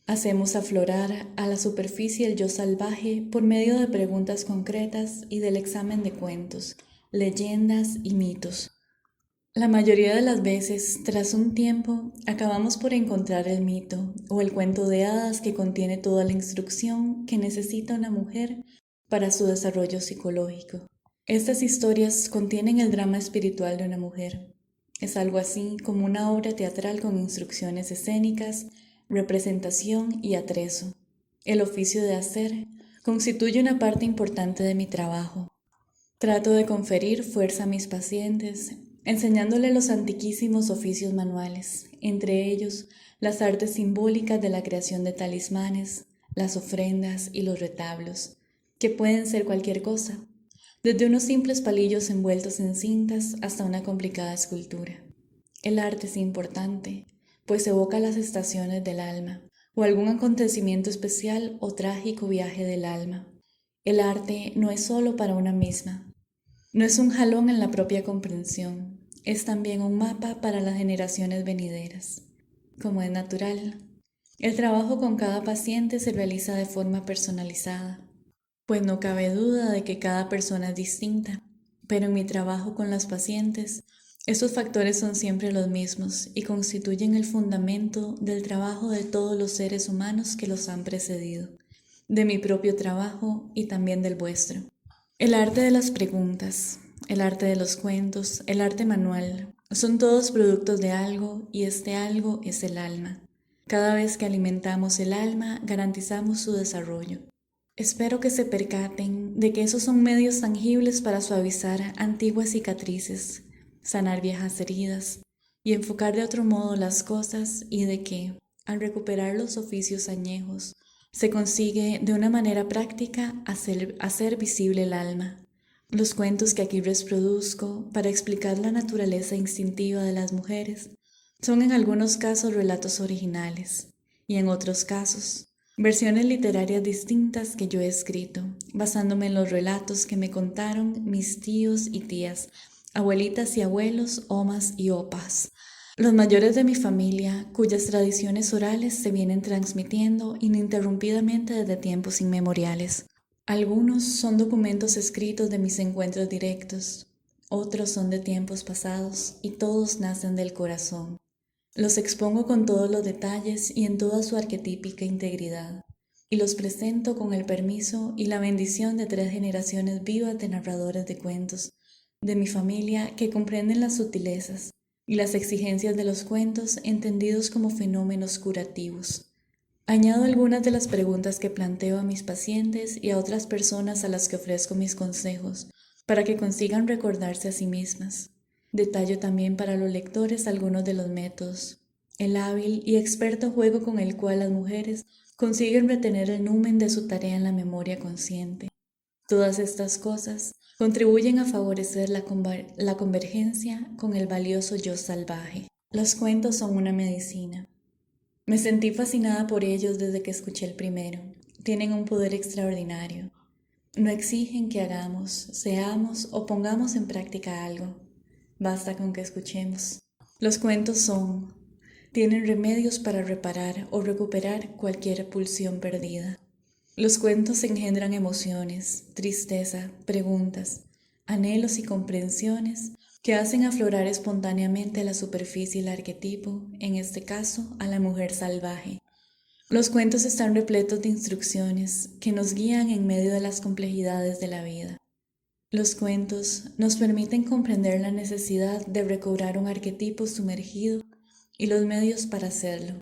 Hacemos aflorar a la superficie el yo salvaje por medio de preguntas concretas y del examen de cuentos, leyendas y mitos. La mayoría de las veces, tras un tiempo, acabamos por encontrar el mito o el cuento de hadas que contiene toda la instrucción que necesita una mujer para su desarrollo psicológico. Estas historias contienen el drama espiritual de una mujer. Es algo así como una obra teatral con instrucciones escénicas, representación y atrezo. El oficio de hacer constituye una parte importante de mi trabajo. Trato de conferir fuerza a mis pacientes, enseñándoles los antiquísimos oficios manuales, entre ellos las artes simbólicas de la creación de talismanes, las ofrendas y los retablos, que pueden ser cualquier cosa, desde unos simples palillos envueltos en cintas hasta una complicada escultura. El arte es importante, pues evoca las estaciones del alma, o algún acontecimiento especial o trágico viaje del alma. El arte no es solo para una misma, no es un jalón en la propia comprensión, es también un mapa para las generaciones venideras. Como es natural, el trabajo con cada paciente se realiza de forma personalizada, pues no cabe duda de que cada persona es distinta, pero en mi trabajo con las pacientes, estos factores son siempre los mismos y constituyen el fundamento del trabajo de todos los seres humanos que los han precedido, de mi propio trabajo y también del vuestro. El arte de las preguntas, el arte de los cuentos, el arte manual, son todos productos de algo y este algo es el alma. Cada vez que alimentamos el alma, garantizamos su desarrollo. Espero que se percaten de que esos son medios tangibles para suavizar antiguas cicatrices, sanar viejas heridas y enfocar de otro modo las cosas, y de que, al recuperar los oficios añejos, se consigue de una manera práctica hacer visible el alma. Los cuentos que aquí reproduzco para explicar la naturaleza instintiva de las mujeres son en algunos casos relatos originales y en otros casos versiones literarias distintas que yo he escrito, basándome en los relatos que me contaron mis tíos y tías, abuelitas y abuelos, omas y opas, los mayores de mi familia, cuyas tradiciones orales se vienen transmitiendo ininterrumpidamente desde tiempos inmemoriales. Algunos son documentos escritos de mis encuentros directos, otros son de tiempos pasados y todos nacen del corazón. Los expongo con todos los detalles y en toda su arquetípica integridad, y los presento con el permiso y la bendición de 3 generaciones vivas de narradores de cuentos, de mi familia, que comprenden las sutilezas y las exigencias de los cuentos entendidos como fenómenos curativos. Añado algunas de las preguntas que planteo a mis pacientes y a otras personas a las que ofrezco mis consejos, para que consigan recordarse a sí mismas. Detallo también para los lectores algunos de los métodos, el hábil y experto juego con el cual las mujeres consiguen retener el numen de su tarea en la memoria consciente. Todas estas cosas contribuyen a favorecer la convergencia con el valioso yo salvaje. Los cuentos son una medicina. Me sentí fascinada por ellos desde que escuché el primero. Tienen un poder extraordinario. No exigen que hagamos, seamos o pongamos en práctica algo. Basta con que escuchemos. Los cuentos tienen remedios para reparar o recuperar cualquier pulsión perdida. Los cuentos engendran emociones, tristeza, preguntas, anhelos y comprensiones que hacen aflorar espontáneamente a la superficie el arquetipo, en este caso a la mujer salvaje. Los cuentos están repletos de instrucciones que nos guían en medio de las complejidades de la vida. Los cuentos nos permiten comprender la necesidad de recobrar un arquetipo sumergido y los medios para hacerlo.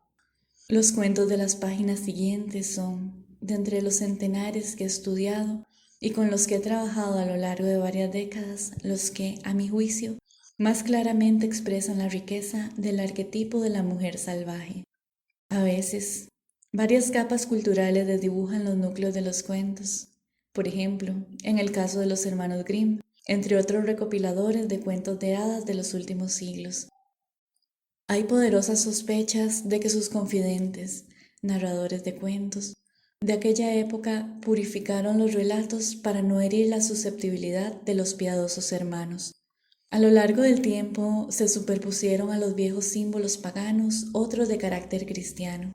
Los cuentos de las páginas siguientes son, de entre los centenares que he estudiado y con los que he trabajado a lo largo de varias décadas, los que, a mi juicio, más claramente expresan la riqueza del arquetipo de la mujer salvaje. A veces, varias capas culturales desdibujan los núcleos de los cuentos. Por ejemplo, en el caso de los hermanos Grimm, entre otros recopiladores de cuentos de hadas de los últimos siglos. Hay poderosas sospechas de que sus confidentes, narradores de cuentos, de aquella época purificaron los relatos para no herir la susceptibilidad de los piadosos hermanos. A lo largo del tiempo se superpusieron a los viejos símbolos paganos otros de carácter cristiano,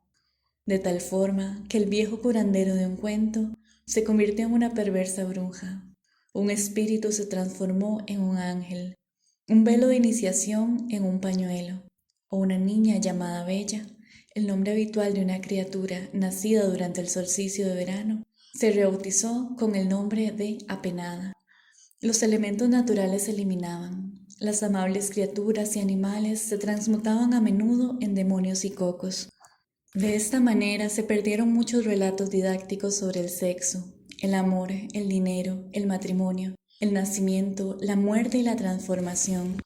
de tal forma que el viejo curandero de un cuento se convirtió en una perversa bruja, un espíritu se transformó en un ángel, un velo de iniciación en un pañuelo, o una niña llamada Bella, el nombre habitual de una criatura nacida durante el solsticio de verano, se rebautizó con el nombre de Apenada. Los elementos naturales se eliminaban, las amables criaturas y animales se transmutaban a menudo en demonios y cocos. De esta manera se perdieron muchos relatos didácticos sobre el sexo, el amor, el dinero, el matrimonio, el nacimiento, la muerte y la transformación.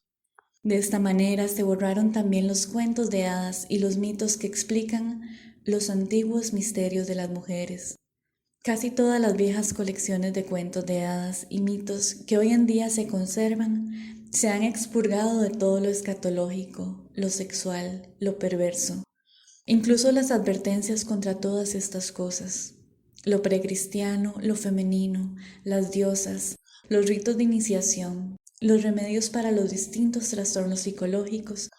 De esta manera se borraron también los cuentos de hadas y los mitos que explican los antiguos misterios de las mujeres. Casi todas las viejas colecciones de cuentos de hadas y mitos que hoy en día se conservan se han expurgado de todo lo escatológico, lo sexual, lo perverso. Incluso las advertencias contra todas estas cosas. Lo precristiano, lo femenino, las diosas, los ritos de iniciación, los remedios para los distintos trastornos psicológicos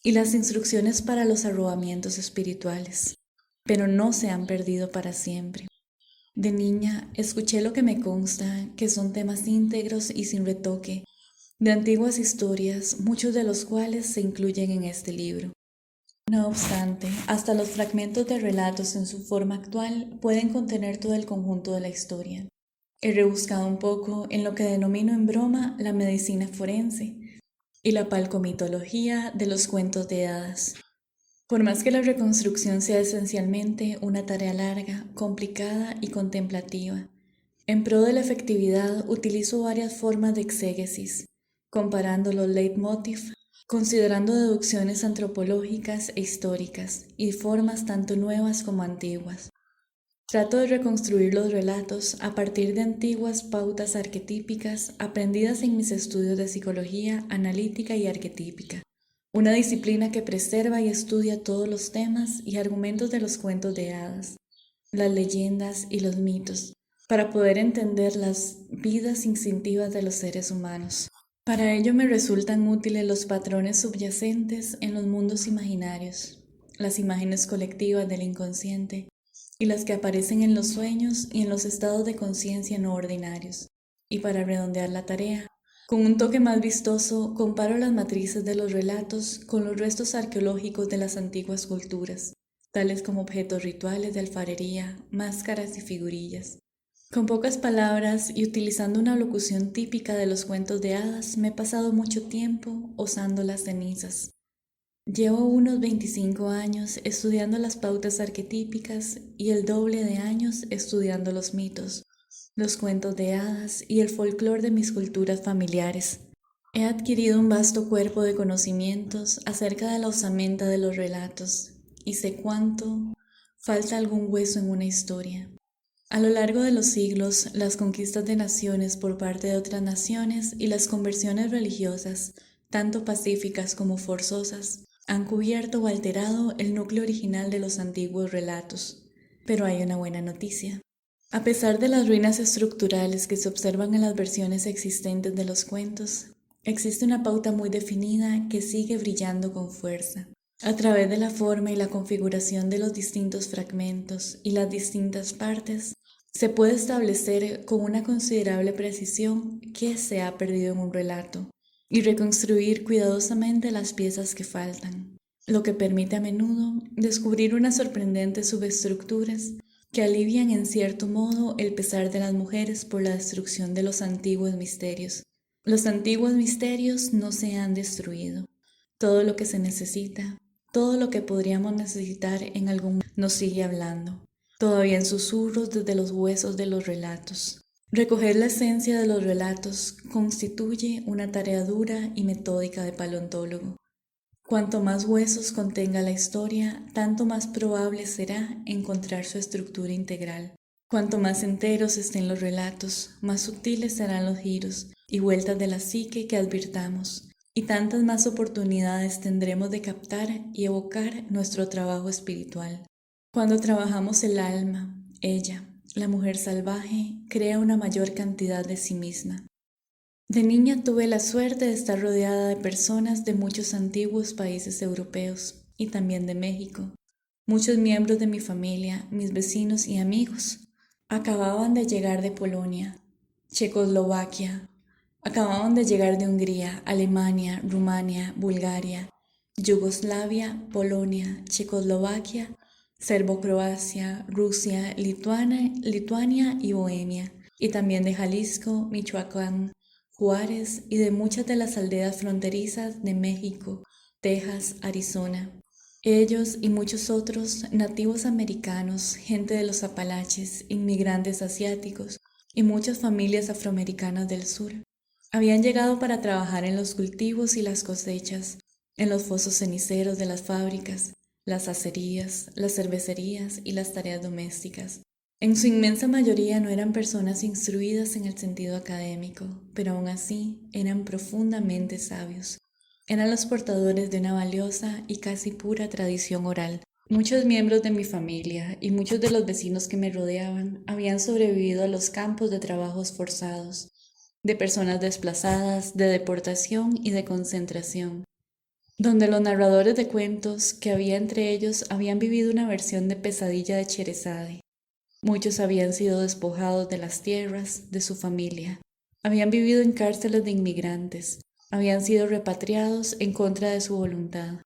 y las instrucciones para los arrobamientos espirituales. Pero no se han perdido para siempre. De niña, escuché lo que me consta, que son temas íntegros y sin retoque, de antiguas historias, muchos de los cuales se incluyen en este libro. No obstante, hasta los fragmentos de relatos en su forma actual pueden contener todo el conjunto de la historia. He rebuscado un poco en lo que denomino en broma la medicina forense y la palcomitología de los cuentos de hadas. Por más que la reconstrucción sea esencialmente una tarea larga, complicada y contemplativa, en pro de la efectividad utilizo varias formas de exégesis, comparando los leitmotiv, considerando deducciones antropológicas e históricas y formas tanto nuevas como antiguas. Trato de reconstruir los relatos a partir de antiguas pautas arquetípicas aprendidas en mis estudios de psicología analítica y arquetípica, una disciplina que preserva y estudia todos los temas y argumentos de los cuentos de hadas, las leyendas y los mitos, para poder entender las vidas instintivas de los seres humanos. Para ello me resultan útiles los patrones subyacentes en los mundos imaginarios, las imágenes colectivas del inconsciente y las que aparecen en los sueños y en los estados de conciencia no ordinarios. Y para redondear la tarea, con un toque más vistoso, comparo las matrices de los relatos con los restos arqueológicos de las antiguas culturas, tales como objetos rituales de alfarería, máscaras y figurillas. Con pocas palabras y utilizando una locución típica de los cuentos de hadas, me he pasado mucho tiempo osando las cenizas. Llevo unos 25 años estudiando las pautas arquetípicas y el doble de años estudiando los mitos, los cuentos de hadas y el folclore de mis culturas familiares. He adquirido un vasto cuerpo de conocimientos acerca de la osamenta de los relatos y sé cuánto falta algún hueso en una historia. A lo largo de los siglos, las conquistas de naciones por parte de otras naciones y las conversiones religiosas, tanto pacíficas como forzosas, han cubierto o alterado el núcleo original de los antiguos relatos. Pero hay una buena noticia. A pesar de las ruinas estructurales que se observan en las versiones existentes de los cuentos, existe una pauta muy definida que sigue brillando con fuerza. A través de la forma y la configuración de los distintos fragmentos y las distintas partes, se puede establecer con una considerable precisión qué se ha perdido en un relato y reconstruir cuidadosamente las piezas que faltan, lo que permite a menudo descubrir unas sorprendentes subestructuras que alivian en cierto modo el pesar de las mujeres por la destrucción de los antiguos misterios. Los antiguos misterios no se han destruido. Todo lo que se necesita, todo lo que podríamos necesitar en algún momento nos sigue hablando, todavía en susurros desde los huesos de los relatos. Recoger la esencia de los relatos constituye una tarea dura y metódica de paleontólogo. Cuanto más huesos contenga la historia, tanto más probable será encontrar su estructura integral. Cuanto más enteros estén los relatos, más sutiles serán los giros y vueltas de la psique que advirtamos, y tantas más oportunidades tendremos de captar y evocar nuestro trabajo espiritual. Cuando trabajamos el alma, ella, la mujer salvaje, crea una mayor cantidad de sí misma. De niña tuve la suerte de estar rodeada de personas de muchos antiguos países europeos y también de México. Muchos miembros de mi familia, mis vecinos y amigos, acababan de llegar de Polonia, Checoslovaquia, acababan de llegar de Hungría, Alemania, Rumania, Bulgaria, Yugoslavia, Polonia, Checoslovaquia, Serbo-Croacia, Rusia, Lituania y Bohemia, y también de Jalisco, Michoacán, Juárez y de muchas de las aldeas fronterizas de México, Texas, Arizona. Ellos y muchos otros, nativos americanos, gente de los Apalaches, inmigrantes asiáticos y muchas familias afroamericanas del sur, habían llegado para trabajar en los cultivos y las cosechas, en los fosos ceniceros de las fábricas, las acerías, las cervecerías y las tareas domésticas. En su inmensa mayoría no eran personas instruidas en el sentido académico, pero aún así eran profundamente sabios. Eran los portadores de una valiosa y casi pura tradición oral. Muchos miembros de mi familia y muchos de los vecinos que me rodeaban habían sobrevivido a los campos de trabajos forzados, de personas desplazadas, de deportación y de concentración, donde los narradores de cuentos que había entre ellos habían vivido una versión de pesadilla de Sherezade. Muchos habían sido despojados de las tierras, de su familia, habían vivido en cárceles de inmigrantes, habían sido repatriados en contra de su voluntad.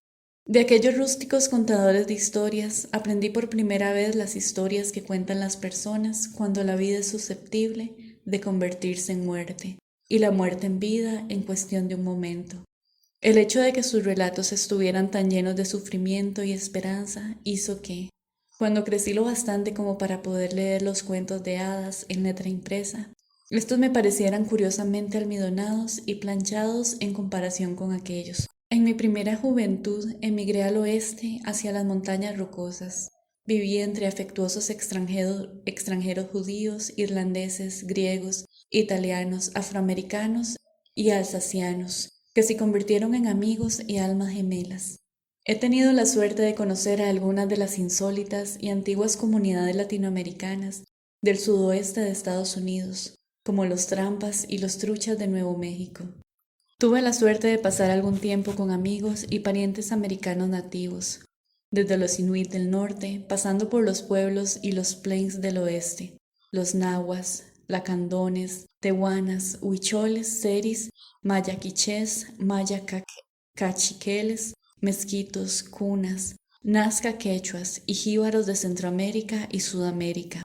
De aquellos rústicos contadores de historias aprendí por primera vez las historias que cuentan las personas cuando la vida es susceptible de convertirse en muerte y la muerte en vida en cuestión de un momento. El hecho de que sus relatos estuvieran tan llenos de sufrimiento y esperanza hizo que, cuando crecí lo bastante como para poder leer los cuentos de hadas en letra impresa, estos me parecieran curiosamente almidonados y planchados en comparación con aquellos. En mi primera juventud emigré al oeste hacia las montañas rocosas. Viví entre afectuosos extranjeros judíos, irlandeses, griegos, italianos, afroamericanos y alsacianos, que se convirtieron en amigos y almas gemelas. He tenido la suerte de conocer a algunas de las insólitas y antiguas comunidades latinoamericanas del sudoeste de Estados Unidos, como los Trampas y los Truchas de Nuevo México. Tuve la suerte de pasar algún tiempo con amigos y parientes americanos nativos, desde los Inuit del norte, pasando por los pueblos y los Plains del oeste, los nahuas, lacandones, tehuanas, huicholes, seris, maya-quichés, maya-cachiqueles, mezquitos, cunas, nazca quechuas y jíbaros de Centroamérica y Sudamérica.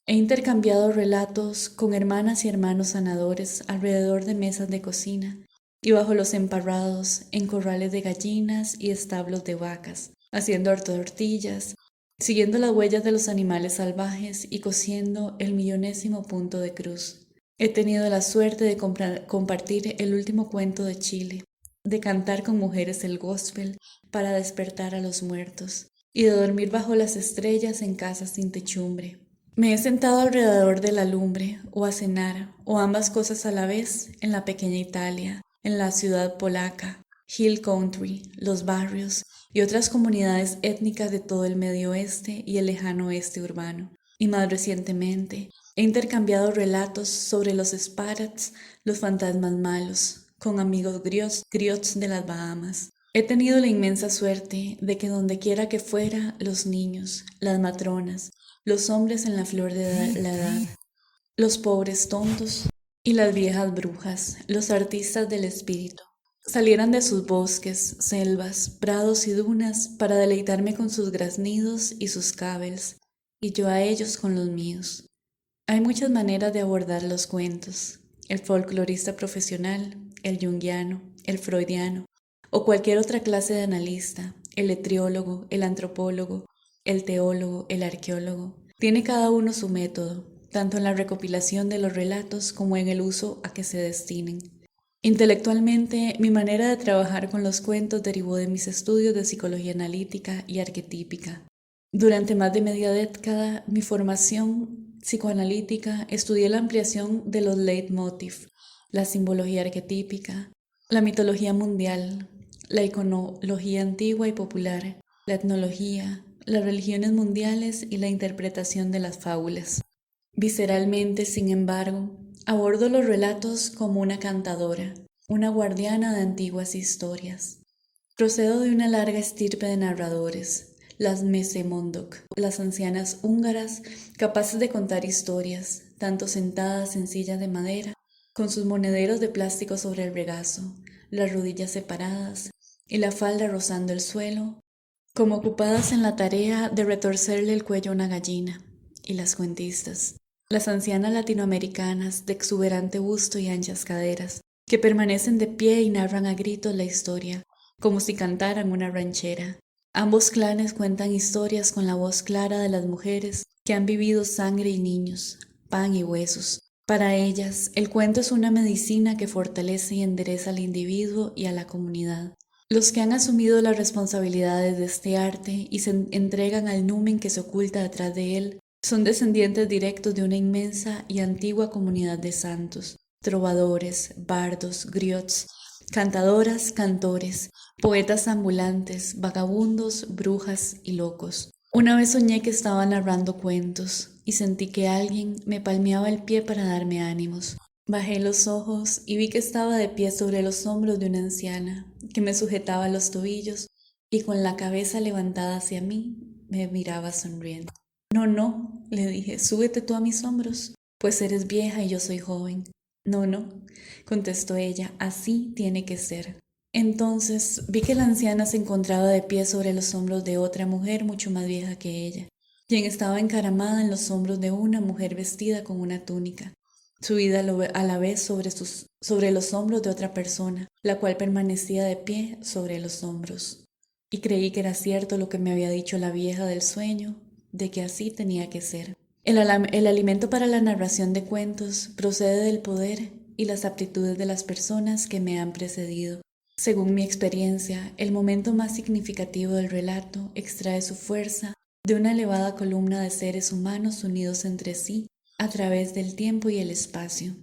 He intercambiado relatos con hermanas y hermanos sanadores alrededor de mesas de cocina y bajo los emparrados, en corrales de gallinas y establos de vacas, haciendo tortillas, siguiendo las huellas de los animales salvajes y cosiendo el millonésimo punto de cruz. He tenido la suerte de compartir el último cuento de Chile, de cantar con mujeres el gospel para despertar a los muertos y de dormir bajo las estrellas en casas sin techumbre. Me he sentado alrededor de la lumbre o a cenar, o ambas cosas a la vez, en la pequeña Italia, en la ciudad polaca, Hill Country, los barrios y otras comunidades étnicas de todo el medio oeste y el lejano oeste urbano. Y más recientemente, he intercambiado relatos sobre los Sparats, los fantasmas malos, con amigos griots de las Bahamas. He tenido la inmensa suerte de que donde quiera que fuera, los niños, las matronas, los hombres en la flor de la edad, los pobres tontos y las viejas brujas, los artistas del espíritu, salieran de sus bosques, selvas, prados y dunas para deleitarme con sus graznidos y sus cabels, y yo a ellos con los míos. Hay muchas maneras de abordar los cuentos: el folclorista profesional, el junguiano, el freudiano, o cualquier otra clase de analista, el letriólogo, el antropólogo, el teólogo, el arqueólogo. Tiene cada uno su método, tanto en la recopilación de los relatos como en el uso a que se destinen. Intelectualmente, mi manera de trabajar con los cuentos derivó de mis estudios de psicología analítica y arquetípica. Durante más de media década, mi formación psicoanalítica estudié la ampliación de los leitmotiv, la simbología arquetípica, la mitología mundial, la iconología antigua y popular, la etnología, las religiones mundiales y la interpretación de las fábulas. Visceralmente, sin embargo, abordo los relatos como una cantadora, una guardiana de antiguas historias. Procedo de una larga estirpe de narradores, las Mesemondok, las ancianas húngaras capaces de contar historias, tanto sentadas en sillas de madera, con sus monederos de plástico sobre el regazo, las rodillas separadas y la falda rozando el suelo, como ocupadas en la tarea de retorcerle el cuello a una gallina, y las cuentistas, las ancianas latinoamericanas de exuberante busto y anchas caderas, que permanecen de pie y narran a gritos la historia, como si cantaran una ranchera. Ambos clanes cuentan historias con la voz clara de las mujeres que han vivido sangre y niños, pan y huesos. Para ellas, el cuento es una medicina que fortalece y endereza al individuo y a la comunidad. Los que han asumido las responsabilidades de este arte y se entregan al numen que se oculta detrás de él son descendientes directos de una inmensa y antigua comunidad de santos, trovadores, bardos, griots, cantadoras, cantores, poetas ambulantes, vagabundos, brujas y locos. Una vez soñé que estaba narrando cuentos y sentí que alguien me palmeaba el pie para darme ánimos. Bajé los ojos y vi que estaba de pie sobre los hombros de una anciana que me sujetaba los tobillos y con la cabeza levantada hacia mí me miraba sonriendo. No, no, le dije, súbete tú a mis hombros, pues eres vieja y yo soy joven. No, no, contestó ella, así tiene que ser. Entonces vi que la anciana se encontraba de pie sobre los hombros de otra mujer mucho más vieja que ella, quien estaba encaramada en los hombros de una mujer vestida con una túnica, subida a la vez sobre los hombros de otra persona, la cual permanecía de pie sobre los hombros. Y creí que era cierto lo que me había dicho la vieja del sueño, de que así tenía que ser. El alimento para la narración de cuentos procede del poder y las aptitudes de las personas que me han precedido. Según mi experiencia, el momento más significativo del relato extrae su fuerza de una elevada columna de seres humanos unidos entre sí a través del tiempo y el espacio,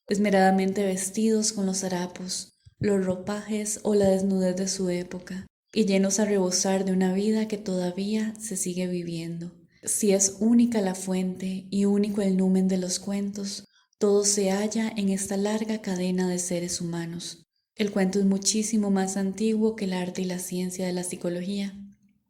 esmeradamente vestidos con los harapos, los ropajes o la desnudez de su época, y llenos a rebosar de una vida que todavía se sigue viviendo. Si es única la fuente y único el numen de los cuentos, todo se halla en esta larga cadena de seres humanos. El cuento es muchísimo más antiguo que el arte y la ciencia de la psicología,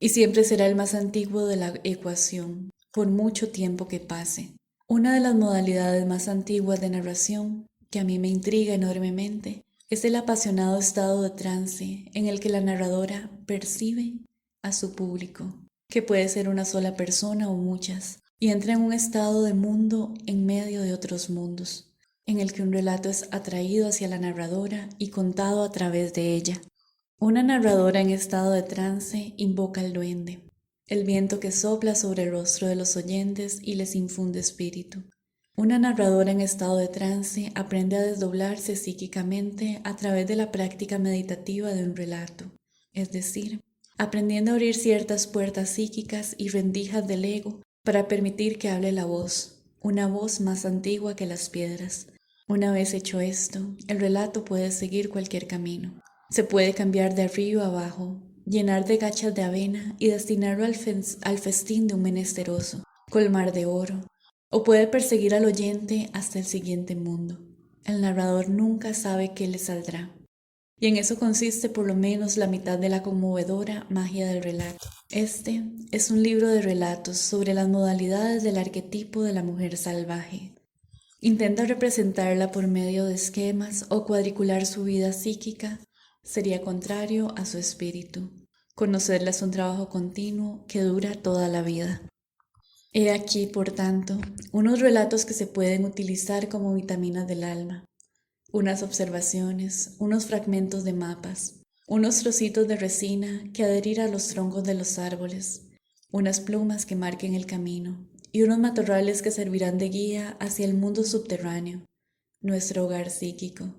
y siempre será el más antiguo de la ecuación, por mucho tiempo que pase. Una de las modalidades más antiguas de narración, que a mí me intriga enormemente, es el apasionado estado de trance en el que la narradora percibe a su público, que puede ser una sola persona o muchas, y entra en un estado de mundo en medio de otros mundos, en el que un relato es atraído hacia la narradora y contado a través de ella. Una narradora en estado de trance invoca al duende, el viento que sopla sobre el rostro de los oyentes y les infunde espíritu. Una narradora en estado de trance aprende a desdoblarse psíquicamente a través de la práctica meditativa de un relato, es decir, aprendiendo a abrir ciertas puertas psíquicas y rendijas del ego para permitir que hable la voz, una voz más antigua que las piedras. Una vez hecho esto, el relato puede seguir cualquier camino. Se puede cambiar de arriba a abajo, llenar de gachas de avena y destinarlo al festín de un menesteroso, colmar de oro, o puede perseguir al oyente hasta el siguiente mundo. El narrador nunca sabe qué le saldrá. Y en eso consiste por lo menos la mitad de la conmovedora magia del relato. Este es un libro de relatos sobre las modalidades del arquetipo de la mujer salvaje. Intenta representarla por medio de esquemas o cuadricular su vida psíquica sería contrario a su espíritu. Conocerla es un trabajo continuo que dura toda la vida. He aquí, por tanto, unos relatos que se pueden utilizar como vitaminas del alma, unas observaciones, unos fragmentos de mapas, unos trocitos de resina que adherir a los troncos de los árboles, unas plumas que marquen el camino y unos matorrales que servirán de guía hacia el mundo subterráneo, nuestro hogar psíquico.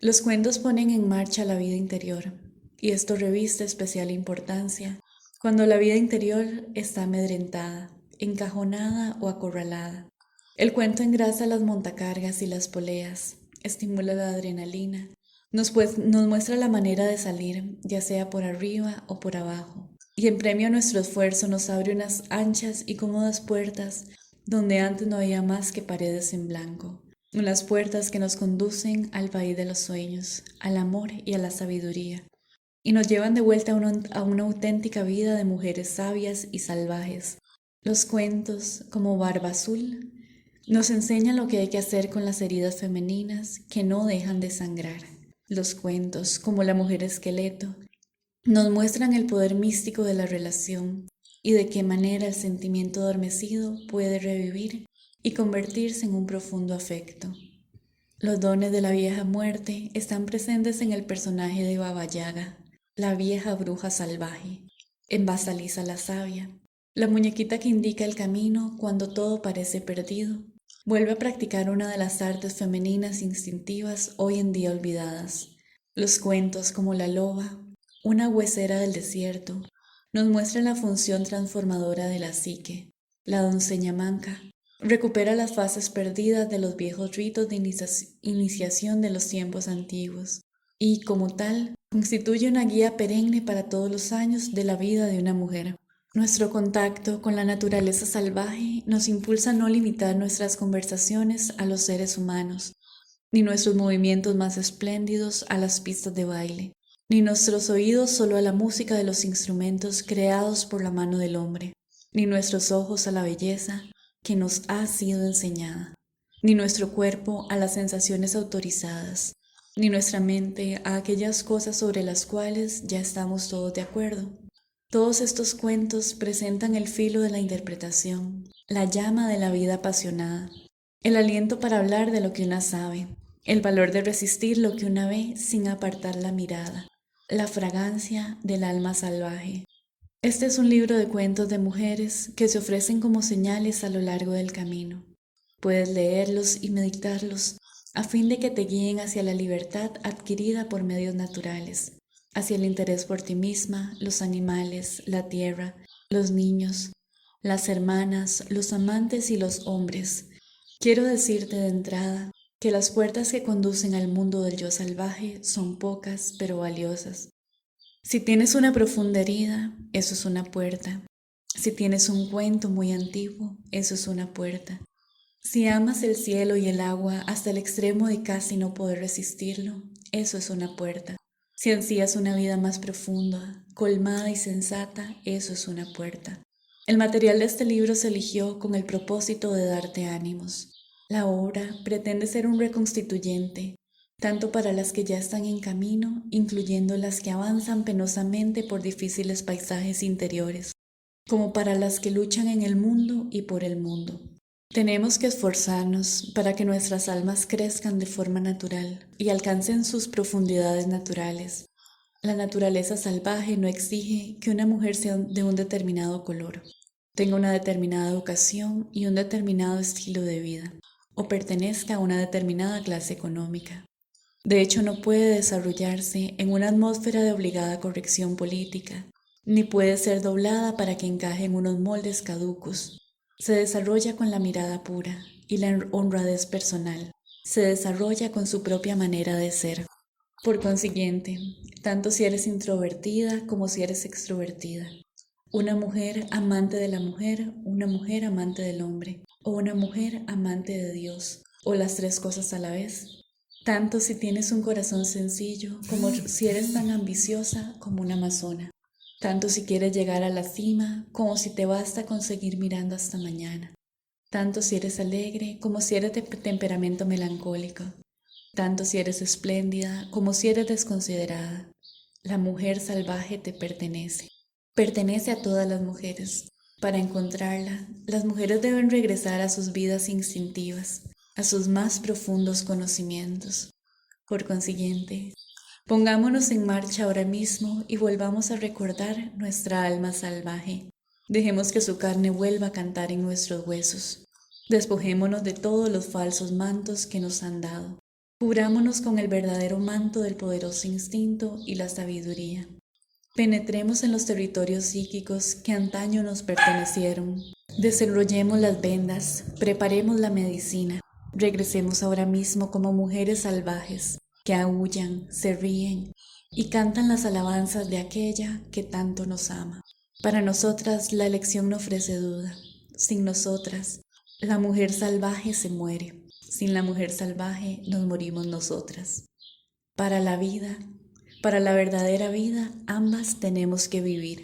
Los cuentos ponen en marcha la vida interior, y esto reviste especial importancia cuando la vida interior está amedrentada, encajonada o acorralada. El cuento engrasa las montacargas y las poleas, estimula la adrenalina, nos muestra la manera de salir, ya sea por arriba o por abajo, y en premio a nuestro esfuerzo nos abre unas anchas y cómodas puertas donde antes no había más que paredes en blanco. Unas puertas que nos conducen al país de los sueños, al amor y a la sabiduría, y nos llevan de vuelta a una auténtica vida de mujeres sabias y salvajes. Los cuentos, como Barba Azul, nos enseñan lo que hay que hacer con las heridas femeninas que no dejan de sangrar. Los cuentos, como La Mujer Esqueleto, nos muestran el poder místico de la relación y de qué manera el sentimiento adormecido puede revivir y convertirse en un profundo afecto. Los dones de la vieja muerte están presentes en el personaje de Baba Yaga, la vieja bruja salvaje, en Basalisa la sabia, la muñequita que indica el camino cuando todo parece perdido. Vuelve a practicar una de las artes femeninas instintivas hoy en día olvidadas. Los cuentos como La Loba, una huesera del desierto, nos muestran la función transformadora de la psique. La doncella manca recupera las fases perdidas de los viejos ritos de iniciación de los tiempos antiguos. y, como tal, constituye una guía perenne para todos los años de la vida de una mujer. Nuestro contacto con la naturaleza salvaje nos impulsa a no limitar nuestras conversaciones a los seres humanos, ni nuestros movimientos más espléndidos a las pistas de baile, ni nuestros oídos solo a la música de los instrumentos creados por la mano del hombre, ni nuestros ojos a la belleza que nos ha sido enseñada, ni nuestro cuerpo a las sensaciones autorizadas, ni nuestra mente a aquellas cosas sobre las cuales ya estamos todos de acuerdo. Todos estos cuentos presentan el filo de la interpretación, la llama de la vida apasionada, el aliento para hablar de lo que una sabe, el valor de resistir lo que una ve sin apartar la mirada, la fragancia del alma salvaje. Este es un libro de cuentos de mujeres que se ofrecen como señales a lo largo del camino. Puedes leerlos y meditarlos a fin de que te guíen hacia la libertad adquirida por medios naturales, hacia el interés por ti misma, los animales, la tierra, los niños, las hermanas, los amantes y los hombres. Quiero decirte de entrada que las puertas que conducen al mundo del yo salvaje son pocas pero valiosas. Si tienes una profunda herida, eso es una puerta. Si tienes un cuento muy antiguo, eso es una puerta. Si amas el cielo y el agua hasta el extremo de casi no poder resistirlo, eso es una puerta. Si ansías una vida más profunda, colmada y sensata, eso es una puerta. El material de este libro se eligió con el propósito de darte ánimos. La obra pretende ser un reconstituyente, tanto para las que ya están en camino, incluyendo las que avanzan penosamente por difíciles paisajes interiores, como para las que luchan en el mundo y por el mundo. Tenemos que esforzarnos para que nuestras almas crezcan de forma natural y alcancen sus profundidades naturales. La naturaleza salvaje no exige que una mujer sea de un determinado color, tenga una determinada educación y un determinado estilo de vida, o pertenezca a una determinada clase económica. De hecho, no puede desarrollarse en una atmósfera de obligada corrección política, ni puede ser doblada para que encaje en unos moldes caducos. Se desarrolla con la mirada pura y la honradez personal. Se desarrolla con su propia manera de ser. Por consiguiente, tanto si eres introvertida como si eres extrovertida, una mujer amante de la mujer, una mujer amante del hombre, o una mujer amante de Dios, o las tres cosas a la vez, tanto si tienes un corazón sencillo como si eres tan ambiciosa como una amazona, tanto si quieres llegar a la cima como si te basta conseguir mirando hasta mañana, tanto si eres alegre como si eres de temperamento melancólico, tanto si eres espléndida como si eres desconsiderada. La mujer salvaje te pertenece. Pertenece a todas las mujeres. Para encontrarla, las mujeres deben regresar a sus vidas instintivas, a sus más profundos conocimientos. Por consiguiente, pongámonos en marcha ahora mismo y volvamos a recordar nuestra alma salvaje. Dejemos que su carne vuelva a cantar en nuestros huesos. Despojémonos de todos los falsos mantos que nos han dado. Cubrámonos con el verdadero manto del poderoso instinto y la sabiduría. Penetremos en los territorios psíquicos que antaño nos pertenecieron. Desenrollemos las vendas, preparemos la medicina. Regresemos ahora mismo como mujeres salvajes que aúllan, se ríen y cantan las alabanzas de aquella que tanto nos ama. Para nosotras la elección no ofrece duda. Sin nosotras, la mujer salvaje se muere. Sin la mujer salvaje nos morimos nosotras. Para la vida, para la verdadera vida, ambas tenemos que vivir.